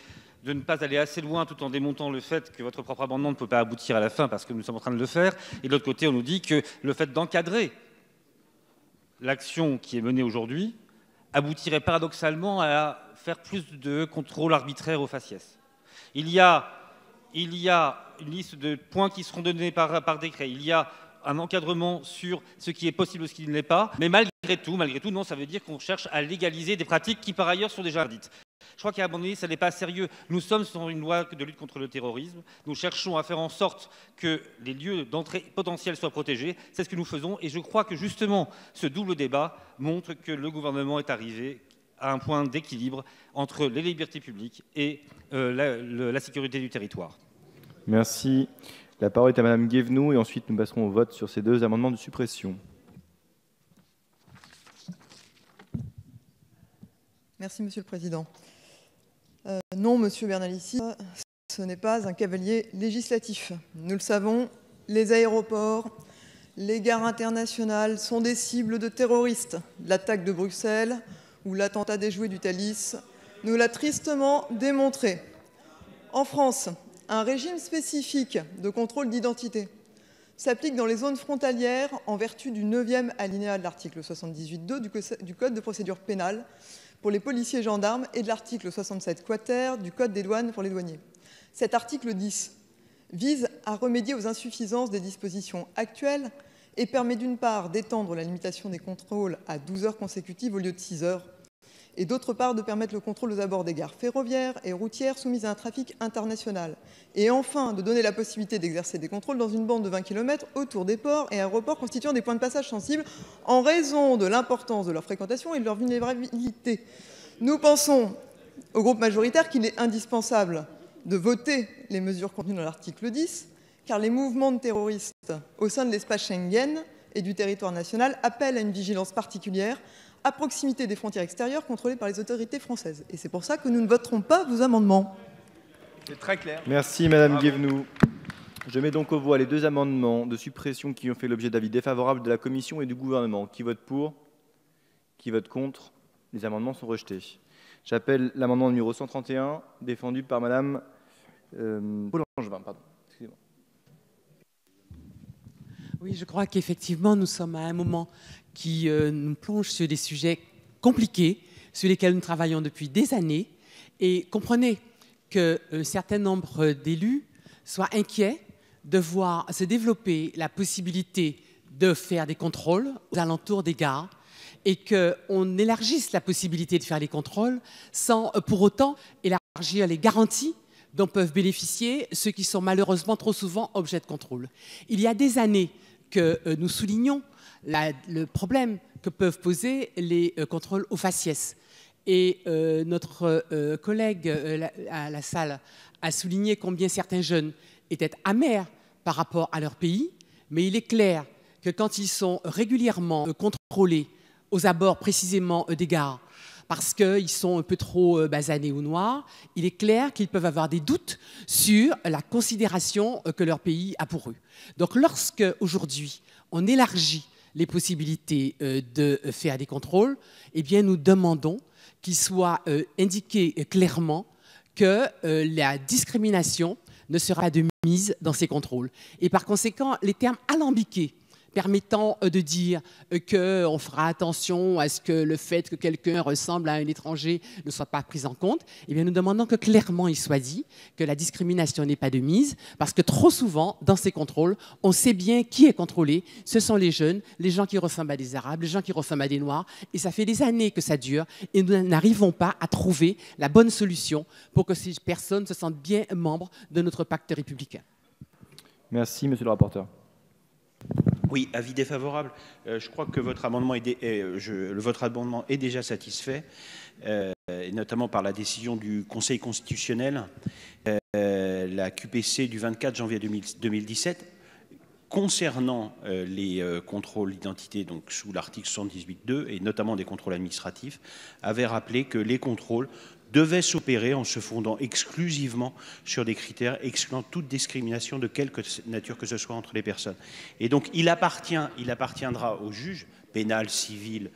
Speaker 16: de ne pas aller assez loin tout en démontant le fait que votre propre amendement ne peut pas aboutir à la fin parce que nous sommes en train de le faire, et de l'autre côté, on nous dit que le fait d'encadrer l'action qui est menée aujourd'hui aboutirait paradoxalement à faire plus de contrôle arbitraire au faciès. Il y a une liste de points qui seront donnés par décret. Il y a un encadrement sur ce qui est possible ou ce qui ne l'est pas. Mais malgré tout, non, ça veut dire qu'on cherche à légaliser des pratiques qui, par ailleurs, sont déjà interdites. Je crois qu'à un moment donné, ça n'est pas sérieux. Nous sommes sur une loi de lutte contre le terrorisme. Nous cherchons à faire en sorte que les lieux d'entrée potentiels soient protégés. C'est ce que nous faisons. Et je crois que justement, ce double débat montre que le gouvernement est arrivé à un point d'équilibre entre les libertés publiques et la sécurité du territoire.
Speaker 1: Merci. La parole est à madame Guévenoux et ensuite nous passerons au vote sur ces deux amendements de suppression.
Speaker 17: Merci, Monsieur le Président. Non, Monsieur Bernalicis, ce n'est pas un cavalier législatif. Nous le savons, les aéroports, Les gares internationales sont des cibles de terroristes. L'attaque de Bruxelles ou l'attentat déjoué du Thalys nous l'a tristement démontré. En France, un régime spécifique de contrôle d'identité s'applique dans les zones frontalières en vertu du 9e alinéa de l'article 78.2 du Code de procédure pénale pour les policiers et gendarmes et de l'article 67 quater du Code des douanes pour les douaniers. Cet article 10 vise à remédier aux insuffisances des dispositions actuelles et permet d'une part d'étendre la limitation des contrôles à 12 heures consécutives au lieu de 6 heures, et d'autre part de permettre le contrôle aux abords des gares ferroviaires et routières soumises à un trafic international, et enfin de donner la possibilité d'exercer des contrôles dans une bande de 20 km autour des ports et aéroports constituant des points de passage sensibles en raison de l'importance de leur fréquentation et de leur vulnérabilité. Nous pensons, au groupe majoritaire, qu'il est indispensable de voter les mesures contenues dans l'article 10, car les mouvements de terroristes au sein de l'espace Schengen et du territoire national appellent à une vigilance particulière à proximité des frontières extérieures contrôlées par les autorités françaises. Et c'est pour ça que nous ne voterons pas vos amendements.
Speaker 1: C'est très clair. Merci Madame Guévenoux. Je mets donc aux voix les deux amendements de suppression qui ont fait l'objet d'avis défavorables de la Commission et du Gouvernement. Qui vote pour? Qui vote contre? Les amendements sont rejetés. J'appelle l'amendement numéro 131, défendu par Madame Paul-Angevin. Pardon. Excusez-moi.
Speaker 18: Oui, je crois qu'effectivement, nous sommes à un moment qui nous plonge sur des sujets compliqués, sur lesquels nous travaillons depuis des années. Et comprenez qu'un certain nombre d'élus soient inquiets de voir se développer la possibilité de faire des contrôles aux alentours des gares et qu'on élargisse la possibilité de faire des contrôles sans pour autant élargir les garanties dont peuvent bénéficier ceux qui sont malheureusement trop souvent objets de contrôle. Il y a des années que nous soulignons le problème que peuvent poser les contrôles au faciès. Et notre collègue à la salle a souligné combien certains jeunes étaient amers par rapport à leur pays, mais il est clair que quand ils sont régulièrement contrôlés aux abords précisément des gares, parce qu'ils sont un peu trop basanés ou noirs, il est clair qu'ils peuvent avoir des doutes sur la considération que leur pays a pour eux. Donc lorsque, aujourd'hui, on élargit les possibilités de faire des contrôles, eh bien, nous demandons qu'il soit indiqué clairement que la discrimination ne sera de mise dans ces contrôles. Et par conséquent, les termes alambiqués permettant de dire qu'on fera attention à ce que le fait que quelqu'un ressemble à un étranger ne soit pas pris en compte, eh bien nous demandons que clairement il soit dit que la discrimination n'est pas de mise, parce que trop souvent, dans ces contrôles, on sait bien qui est contrôlé. Ce sont les jeunes, les gens qui ressemblent à des Arabes, les gens qui ressemblent à des Noirs, et ça fait des années que ça dure, et nous n'arrivons pas à trouver la bonne solution pour que ces personnes se sentent bien membres de notre pacte républicain.
Speaker 1: Merci, monsieur le rapporteur.
Speaker 15: Oui, avis défavorable. Je crois que votre amendement est déjà satisfait, et notamment par la décision du Conseil constitutionnel, la QPC du 24 janvier 2017, concernant les contrôles d'identité, donc sous l'article 78.2, et notamment des contrôles administratifs, avait rappelé que les contrôles devait s'opérer en se fondant exclusivement sur des critères excluant toute discrimination de quelque nature que ce soit entre les personnes. Et donc il appartiendra au juge, pénal, civil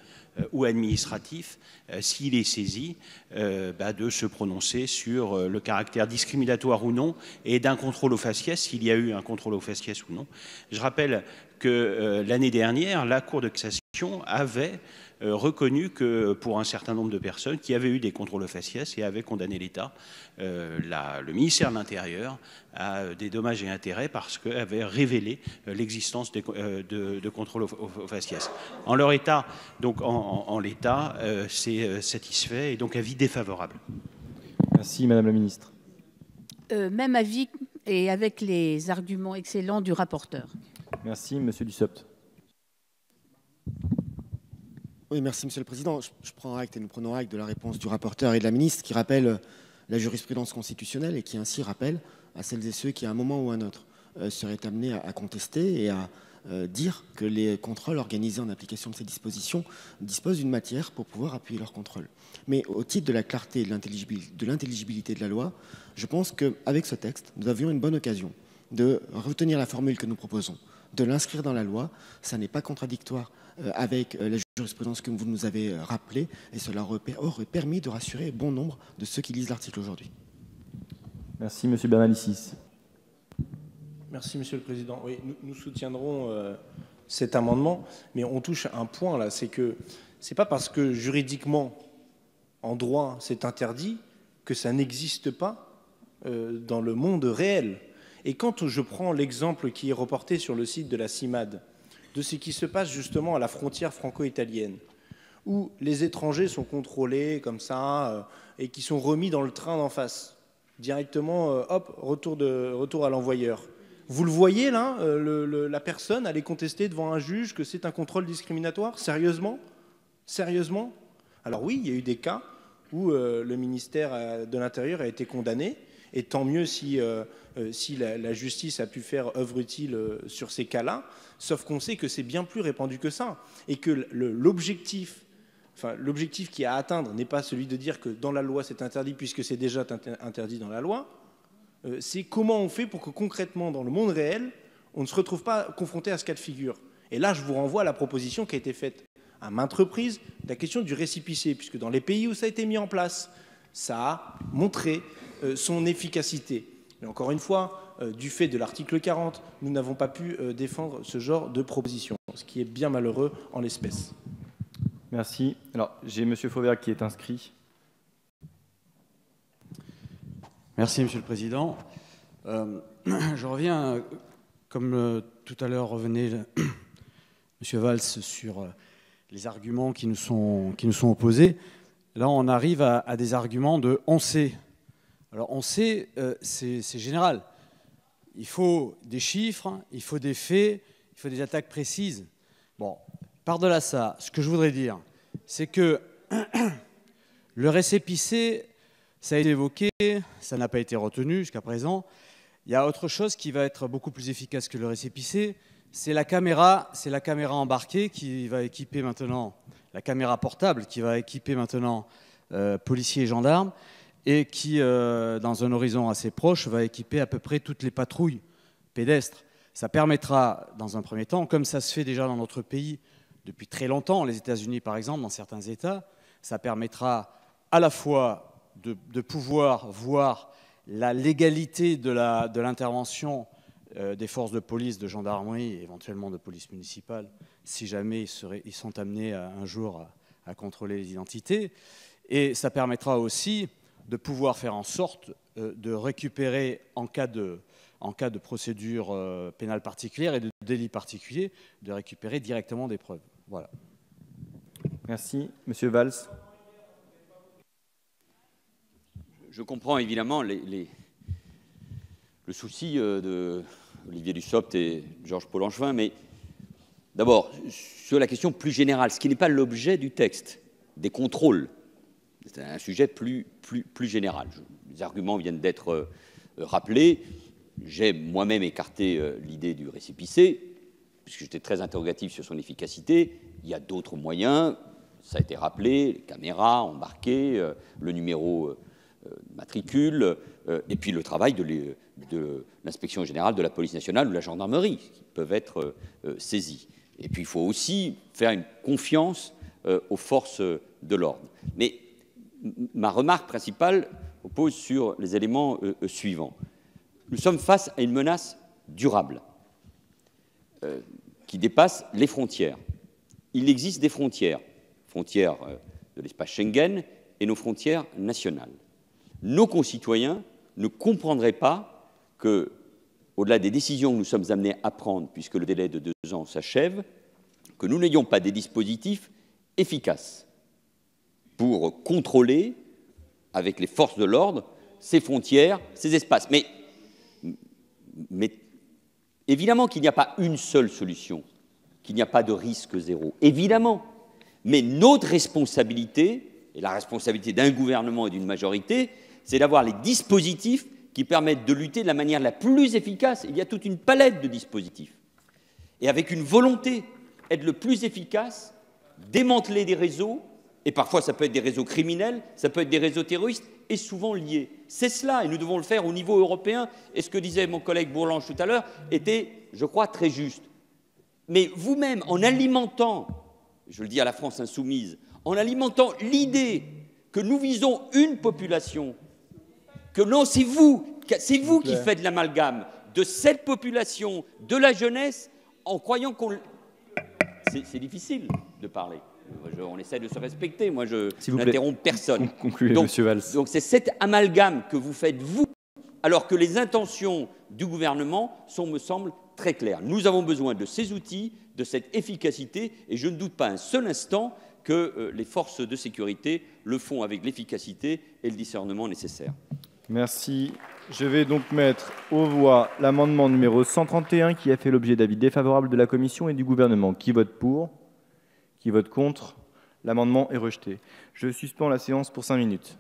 Speaker 15: ou administratif, s'il est saisi, de se prononcer sur le caractère discriminatoire ou non et d'un contrôle au faciès, s'il y a eu un contrôle au faciès ou non. Je rappelle que l'année dernière, la Cour de cassation avait reconnu que pour un certain nombre de personnes qui avaient eu des contrôles au faciès et avaient condamné l'État, le ministère de l'Intérieur a des dommages et intérêts parce qu'elle avait révélé l'existence de contrôles au faciès. En leur état, donc en l'état, c'est satisfait et donc avis défavorable.
Speaker 1: Merci Madame la Ministre.
Speaker 13: Même avis et avec les arguments excellents du rapporteur.
Speaker 1: Merci Monsieur Dussopt.
Speaker 8: Oui, merci Monsieur le Président. Je prends acte et nous prenons acte de la réponse du rapporteur et de la ministre qui rappelle la jurisprudence constitutionnelle et qui ainsi rappelle à celles et ceux qui, à un moment ou à un autre, seraient amenés à contester et à dire que les contrôles organisés en application de ces dispositions disposent d'une matière pour pouvoir appuyer leurs contrôles. Mais au titre de la clarté et de l'intelligibilité de la loi, je pense qu'avec ce texte, nous avions une bonne occasion de retenir la formule que nous proposons, de l'inscrire dans la loi. Ça n'est pas contradictoire avec la jurisprudence que vous nous avez rappelée, et cela aurait permis de rassurer bon nombre de ceux qui lisent l'article aujourd'hui.
Speaker 1: Merci, Monsieur Bernalicis.
Speaker 19: Merci, Monsieur le Président. Oui, nous soutiendrons cet amendement, mais on touche à un point là, c'est que c'est pas parce que juridiquement, en droit, c'est interdit que ça n'existe pas dans le monde réel. Et quand je prends l'exemple qui est reporté sur le site de la CIMAD, de ce qui se passe justement à la frontière franco-italienne, où les étrangers sont contrôlés comme ça et qui sont remis dans le train d'en face, directement, hop, retour à l'envoyeur. Vous le voyez là, la personne allait contester devant un juge que c'est un contrôle discriminatoire? Sérieusement? Sérieusement? Alors oui, il y a eu des cas où le ministère de l'Intérieur a été condamné, et tant mieux si la justice a pu faire œuvre utile sur ces cas-là, sauf qu'on sait que c'est bien plus répandu que ça, et que l'objectif qui est à atteindre n'est pas celui de dire que dans la loi c'est interdit puisque c'est déjà interdit dans la loi, c'est comment on fait pour que concrètement dans le monde réel, on ne se retrouve pas confronté à ce cas de figure. Et là, je vous renvoie à la proposition qui a été faite à maintes reprises, la question du récépissé, puisque dans les pays où ça a été mis en place, ça a montré son efficacité. Mais encore une fois, du fait de l'article 40, nous n'avons pas pu défendre ce genre de proposition, ce qui est bien malheureux en l'espèce.
Speaker 1: Merci. Alors, j'ai M. Fauvergue qui est inscrit.
Speaker 3: Merci, Monsieur le Président. Je reviens, comme tout à l'heure revenait M. Valls, sur les arguments qui nous sont opposés. Là, on arrive à des arguments de « on sait ». Alors, on sait, c'est général. Il faut des chiffres, il faut des faits, il faut des attaques précises. Bon, par-delà ça, ce que je voudrais dire, c'est que le récépissé, ça a été évoqué, ça n'a pas été retenu jusqu'à présent. Il y a autre chose qui va être beaucoup plus efficace que le récépissé, c'est la caméra embarquée qui va équiper maintenant, la caméra portable qui va équiper maintenant policiers et gendarmes, et qui, dans un horizon assez proche, va équiper à peu près toutes les patrouilles pédestres. Ça permettra, dans un premier temps, comme ça se fait déjà dans notre pays depuis très longtemps, les États-Unis par exemple, dans certains États, ça permettra à la fois de pouvoir voir la légalité de l'intervention des forces de police, de gendarmerie et éventuellement de police municipale, si jamais ils sont amenés un jour à contrôler les identités. Et ça permettra aussi de pouvoir faire en sorte de récupérer, en cas de procédure pénale particulière et de délit particulier, de récupérer directement des preuves. Voilà.
Speaker 1: Merci. Monsieur Valls.
Speaker 20: Je comprends évidemment le souci de Olivier Dussopt et Georges-Paul Langevin, mais d'abord, sur la question plus générale, ce qui n'est pas l'objet du texte, des contrôles, c'est un sujet plus général. Les arguments viennent d'être rappelés. J'ai moi-même écarté l'idée du récépissé, puisque j'étais très interrogatif sur son efficacité. Il y a d'autres moyens, ça a été rappelé, les caméras embarquées, le numéro matricule, et puis le travail de l'inspection générale de la police nationale ou de la gendarmerie, qui peuvent être saisis. Et puis il faut aussi faire une confiance aux forces de l'ordre. Mais ma remarque principale repose sur les éléments suivants. Nous sommes face à une menace durable qui dépasse les frontières. Il existe des frontières de l'espace Schengen et nos frontières nationales. Nos concitoyens ne comprendraient pas que, au-delà des décisions que nous sommes amenés à prendre, puisque le délai de 2 ans s'achève, que nous n'ayons pas des dispositifs efficaces pour contrôler, avec les forces de l'ordre, ces frontières, ces espaces. Mais évidemment qu'il n'y a pas une seule solution, qu'il n'y a pas de risque zéro, évidemment. Mais notre responsabilité, et la responsabilité d'un gouvernement et d'une majorité, c'est d'avoir les dispositifs qui permettent de lutter de la manière la plus efficace. Il y a toute une palette de dispositifs. Et avec une volonté, être le plus efficace, démanteler des réseaux, et parfois ça peut être des réseaux criminels, ça peut être des réseaux terroristes, et souvent liés. C'est cela, et nous devons le faire au niveau européen. Et ce que disait mon collègue Bourlange tout à l'heure était, je crois, très juste. Mais vous-même, en alimentant, je le dis à la France insoumise, en alimentant l'idée que nous visons une population, que non, c'est vous qui faites l'amalgame de cette population, de la jeunesse, en croyant qu'on... C'est difficile de parler. On essaie de se respecter. Moi, je n'interromps personne.
Speaker 1: Concluez, Monsieur Valls.
Speaker 20: Donc c'est cet amalgame que vous faites, vous, alors que les intentions du gouvernement sont, me semble, très claires. Nous avons besoin de ces outils, de cette efficacité, et je ne doute pas un seul instant que les forces de sécurité le font avec l'efficacité et le discernement nécessaires.
Speaker 1: Merci. Je vais donc mettre aux voix l'amendement numéro 131 qui a fait l'objet d'avis défavorable de la Commission et du Gouvernement. Qui vote pour? Qui vote contre? L'amendement est rejeté. Je suspends la séance pour 5 minutes.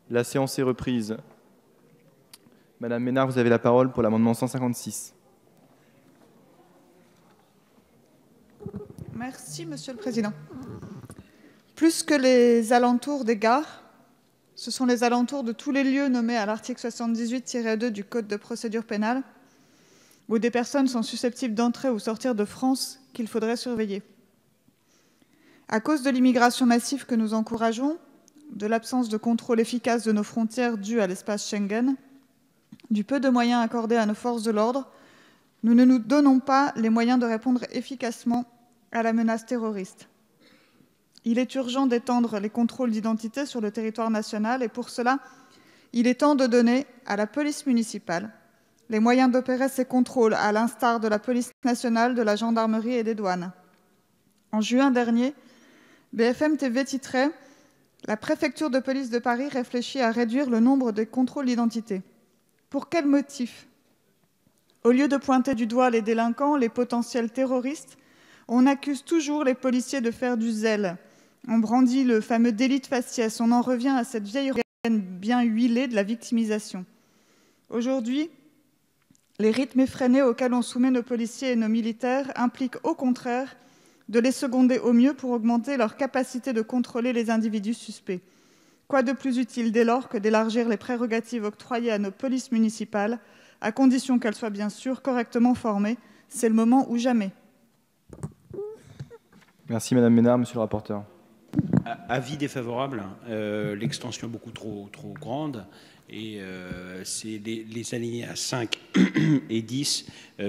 Speaker 1: La séance est reprise. Madame Ménard, vous avez la parole pour l'amendement 156.
Speaker 2: Merci, Monsieur le Président. Plus que les alentours des gares, ce sont les alentours de tous les lieux nommés à l'article 78-2 du Code de procédure pénale, où des personnes sont susceptibles d'entrer ou sortir de France qu'il faudrait surveiller. À cause de l'immigration massive que nous encourageons, de l'absence de contrôle efficace de nos frontières due à l'espace Schengen, du peu de moyens accordés à nos forces de l'ordre, nous ne nous donnons pas les moyens de répondre efficacement à la menace terroriste. Il est urgent d'étendre les contrôles d'identité sur le territoire national et pour cela, il est temps de donner à la police municipale les moyens d'opérer ces contrôles, à l'instar de la police nationale, de la gendarmerie et des douanes. En juin dernier, BFM TV titrait « La préfecture de police de Paris réfléchit à réduire le nombre des contrôles d'identité ». Pour quel motif? Au lieu de pointer du doigt les délinquants, les potentiels terroristes, on accuse toujours les policiers de faire du zèle. On brandit le fameux délit de faciès. On en revient à cette vieille rengaine bien huilée de la victimisation. Aujourd'hui, les rythmes effrénés auxquels on soumet nos policiers et nos militaires impliquent au contraire de les seconder au mieux pour augmenter leur capacité de contrôler les individus suspects. Quoi de plus utile dès lors que d'élargir les prérogatives octroyées à nos polices municipales, à condition qu'elles soient bien sûr correctement formées? C'est le moment ou jamais.
Speaker 1: Merci Madame Ménard, Monsieur le rapporteur.
Speaker 15: Avis défavorable. L'extension est beaucoup trop grande. Et c'est les alinéas 5 et 10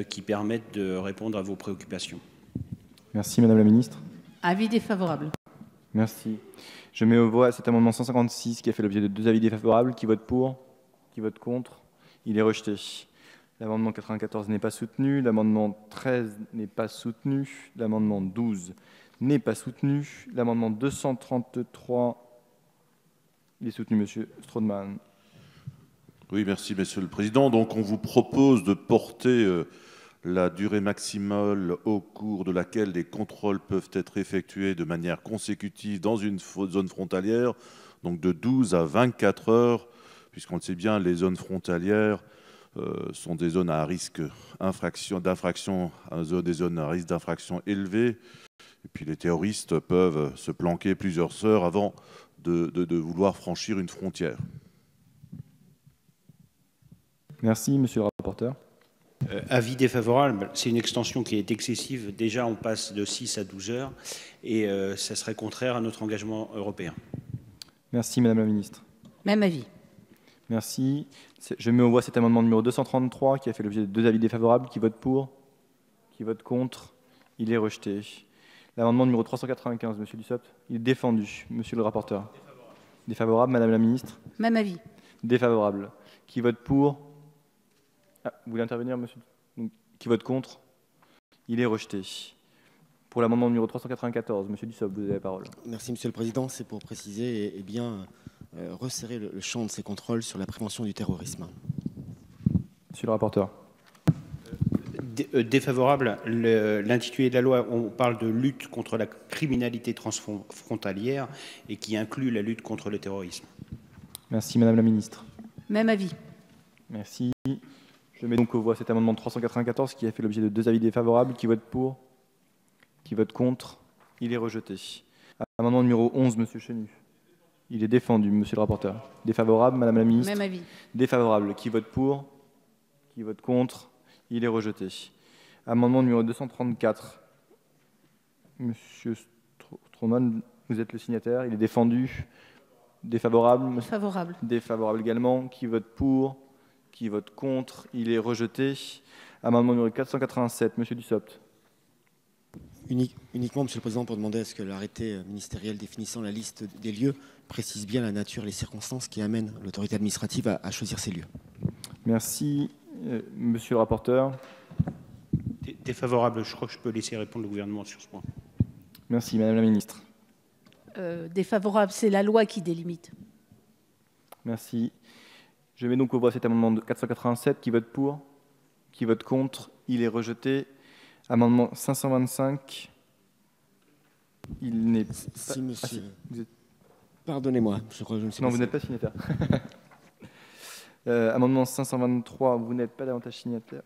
Speaker 15: qui permettent de répondre à vos préoccupations.
Speaker 1: Merci Madame la Ministre.
Speaker 4: Avis défavorable.
Speaker 1: Merci. Je mets aux voix cet amendement 156 qui a fait l'objet de 2 avis défavorables. Qui vote pour? Qui vote contre? Il est rejeté. L'amendement 94 n'est pas soutenu. L'amendement 13 n'est pas soutenu. L'amendement 12 n'est pas soutenu. L'amendement 233, il est soutenu, Monsieur Strodemann.
Speaker 9: Oui, merci, Monsieur le Président. Donc, on vous propose de porter la durée maximale au cours de laquelle les contrôles peuvent être effectués de manière consécutive dans une zone frontalière, donc de 12 à 24 heures, puisqu'on le sait bien, les zones frontalières sont des zones à risque d'infraction, des zones à risque d'infraction élevé. Et puis les terroristes peuvent se planquer plusieurs heures avant de vouloir franchir une frontière.
Speaker 1: Merci, Monsieur le rapporteur.
Speaker 15: Avis défavorable. C'est une extension qui est excessive. Déjà, on passe de 6 à 12 heures et ça serait contraire à notre engagement européen.
Speaker 1: Merci, Madame la Ministre.
Speaker 4: Même avis.
Speaker 1: Merci. Je mets aux voix cet amendement numéro 233 qui a fait l'objet de 2 avis défavorables. Qui vote pour? Qui vote contre? Il est rejeté. L'amendement numéro 395, Monsieur Dussopt, il est défendu. Monsieur le rapporteur. Défavorable, Madame la Ministre.
Speaker 4: Même avis.
Speaker 1: Défavorable. Qui vote pour? Vous voulez intervenir, Monsieur? Qui vote contre? Il est rejeté. Pour l'amendement numéro 394, Monsieur Dussopt, vous avez la parole.
Speaker 8: Merci, Monsieur le Président. C'est pour préciser et bien resserrer le champ de ces contrôles sur la prévention du terrorisme.
Speaker 1: Monsieur le rapporteur.
Speaker 15: Défavorable. L'intitulé de la loi, on parle de lutte contre la criminalité transfrontalière et qui inclut la lutte contre le terrorisme.
Speaker 1: Merci, Madame la Ministre.
Speaker 4: Même avis.
Speaker 1: Merci. Je mets donc aux voix cet amendement 394 qui a fait l'objet de 2 avis défavorables. Qui vote pour? Qui vote contre? Il est rejeté. Amendement numéro 11, Monsieur Chenu. Il est défendu, Monsieur le rapporteur. Défavorable, Madame la Ministre.
Speaker 4: Même avis.
Speaker 1: Défavorable. Qui vote pour? Qui vote contre? Il est rejeté. Amendement numéro 234. Monsieur Stroman, vous êtes le signataire. Il est défendu. Défavorable.
Speaker 4: Favorable.
Speaker 1: Défavorable également. Qui vote pour? Qui vote contre? Il est rejeté. Amendement numéro 487, Monsieur Dussopt.
Speaker 8: Uniquement, Monsieur le Président, pour demander à ce que l'arrêté ministériel définissant la liste des lieux précise bien la nature et les circonstances qui amènent l'autorité administrative à choisir ces lieux.
Speaker 1: Merci. Monsieur le rapporteur.
Speaker 15: Défavorable. Je crois que je peux laisser répondre le gouvernement sur ce point.
Speaker 1: Merci, Madame la Ministre.
Speaker 4: Défavorable, c'est la loi qui délimite.
Speaker 1: Merci. Je mets donc au voie cet amendement de 487. Qui vote pour? Qui vote contre? Il est rejeté. Amendement 525. Il n'est pas...
Speaker 8: Si, monsieur... Pardonnez-moi, je crois que je ne sais pas.
Speaker 1: Non, vous n'êtes pas signataire. Amendement 523, vous n'êtes pas davantage signataire.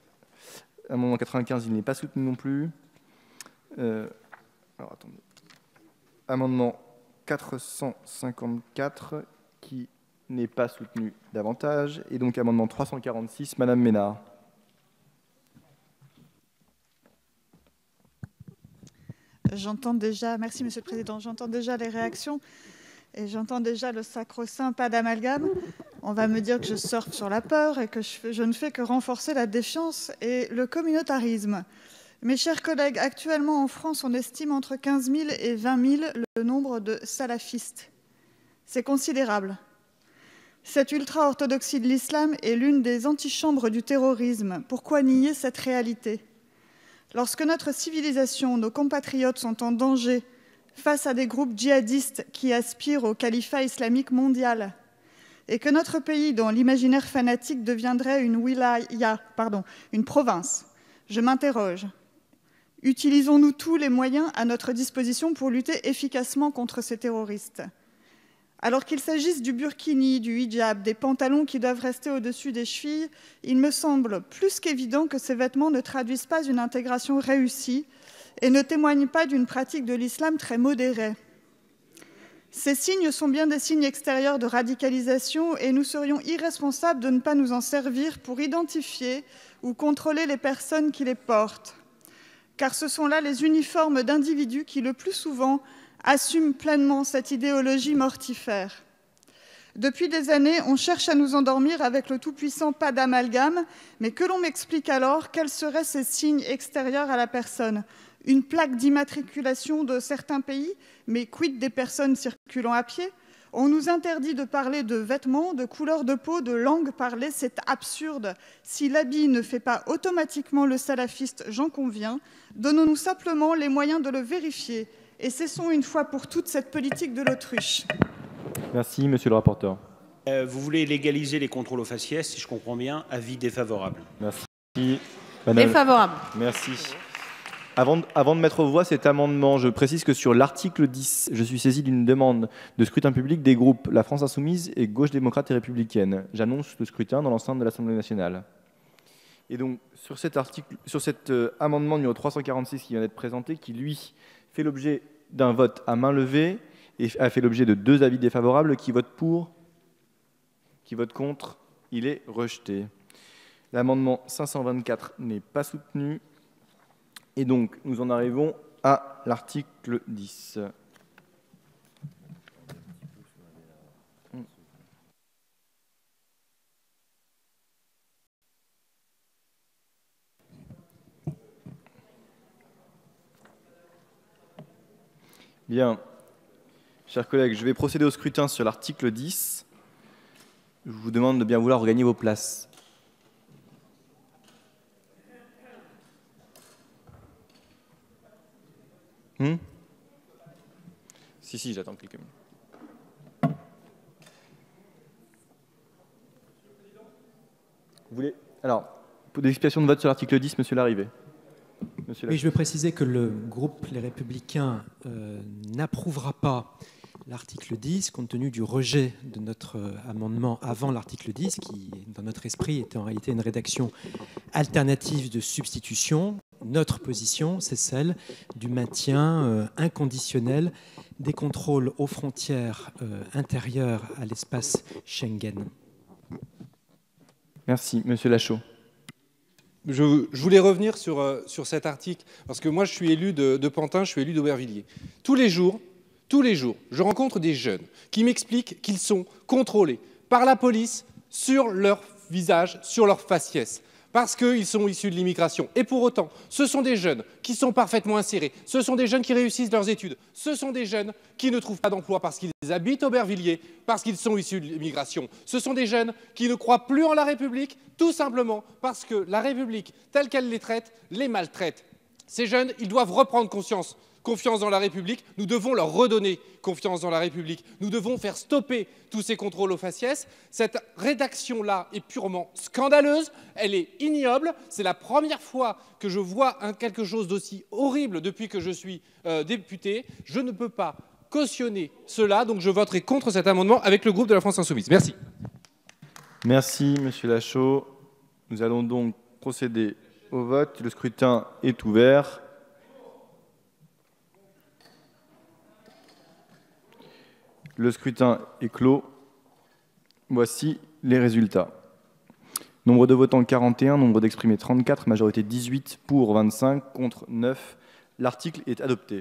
Speaker 1: Amendement 95, il n'est pas soutenu non plus. Alors, attendez. Amendement 454, qui n'est pas soutenu davantage. Et donc, amendement 346, Madame Ménard.
Speaker 2: J'entends déjà, merci Monsieur le Président, j'entends déjà les réactions et j'entends déjà le sacro-saint pas d'amalgame. On va me dire que je surfe sur la peur et que je ne fais que renforcer la défiance et le communautarisme. Mes chers collègues, actuellement en France, on estime entre 15 000 et 20 000 le nombre de salafistes. C'est considérable. Cette ultra-orthodoxie de l'islam est l'une des antichambres du terrorisme. Pourquoi nier cette réalité ? Lorsque notre civilisation, nos compatriotes sont en danger face à des groupes djihadistes qui aspirent au califat islamique mondial, et que notre pays, dont l'imaginaire fanatique deviendrait une wilaya, une province, je m'interroge. Utilisons-nous tous les moyens à notre disposition pour lutter efficacement contre ces terroristes ? Alors qu'il s'agisse du burkini, du hijab, des pantalons qui doivent rester au-dessus des chevilles, il me semble plus qu'évident que ces vêtements ne traduisent pas une intégration réussie et ne témoignent pas d'une pratique de l'islam très modérée. Ces signes sont bien des signes extérieurs de radicalisation et nous serions irresponsables de ne pas nous en servir pour identifier ou contrôler les personnes qui les portent. Car ce sont là les uniformes d'individus qui, le plus souvent, assument pleinement cette idéologie mortifère. Depuis des années, on cherche à nous endormir avec le tout-puissant pas d'amalgame, mais que l'on m'explique alors quels seraient ces signes extérieurs à la personne. Une plaque d'immatriculation de certains pays, mais quid des personnes circulant à pied ? On nous interdit de parler de vêtements, de couleur de peau, de langue parlée, c'est absurde. Si l'habit ne fait pas automatiquement le salafiste, j'en conviens, donnons-nous simplement les moyens de le vérifier. Et cessons une fois pour toutes cette politique de l'autruche.
Speaker 1: Merci, monsieur le rapporteur.
Speaker 15: Vous voulez légaliser les contrôles aux faciès, si je comprends bien, avis défavorable.
Speaker 1: Merci. Madame...
Speaker 13: Défavorable.
Speaker 1: Merci. Avant de mettre aux voix cet amendement, je précise que sur l'article 10, je suis saisi d'une demande de scrutin public des groupes La France Insoumise et Gauche démocrate et républicaine. J'annonce le scrutin dans l'enceinte de l'Assemblée nationale. Et donc, sur cet amendement numéro 346 qui vient d'être présenté, qui lui fait l'objet d'un vote à main levée et a fait l'objet de 2 avis défavorables, qui vote pour, qui vote contre, il est rejeté. L'amendement 524 n'est pas soutenu. Et donc, nous en arrivons à l'article 10. Bien. Chers collègues, je vais procéder au scrutin sur l'article 10. Je vous demande de bien vouloir regagner vos places. Si, j'attends quelques minutes. Vous voulez... Alors, pour des explications de vote sur l'article 10, monsieur Larrivé.
Speaker 21: Oui, je veux préciser que le groupe Les Républicains n'approuvera pas l'article 10, compte tenu du rejet de notre amendement avant l'article 10, qui, dans notre esprit, était en réalité une rédaction alternative de substitution. Notre position, c'est celle du maintien inconditionnel des contrôles aux frontières intérieures à l'espace Schengen.
Speaker 1: Merci. Monsieur Lachaud.
Speaker 7: Je voulais revenir sur cet article, parce que moi, je suis élu de Pantin, je suis élu d'Aubervilliers. Tous les jours, je rencontre des jeunes qui m'expliquent qu'ils sont contrôlés par la police sur leur visage, sur leur faciès, parce qu'ils sont issus de l'immigration. Et pour autant, ce sont des jeunes qui sont parfaitement insérés, ce sont des jeunes qui réussissent leurs études, ce sont des jeunes qui ne trouvent pas d'emploi parce qu'ils habitent Aubervilliers, parce qu'ils sont issus de l'immigration. Ce sont des jeunes qui ne croient plus en la République, tout simplement parce que la République, telle qu'elle les traite, les maltraite. Ces jeunes, ils doivent reprendre confiance dans la République. Nous devons leur redonner confiance dans la République. Nous devons faire stopper tous ces contrôles aux faciès. Cette rédaction-là est purement scandaleuse. Elle est ignoble. C'est la première fois que je vois quelque chose d'aussi horrible depuis que je suis député. Je ne peux pas cautionner cela. Donc je voterai contre cet amendement avec le groupe de la France Insoumise. Merci.
Speaker 1: Merci, Monsieur Lachaud. Nous allons donc procéder au vote. Le scrutin est ouvert. Le scrutin est clos. Voici les résultats. Nombre de votants 41, nombre d'exprimés 34, majorité 18, pour 25, contre 9. L'article est adopté.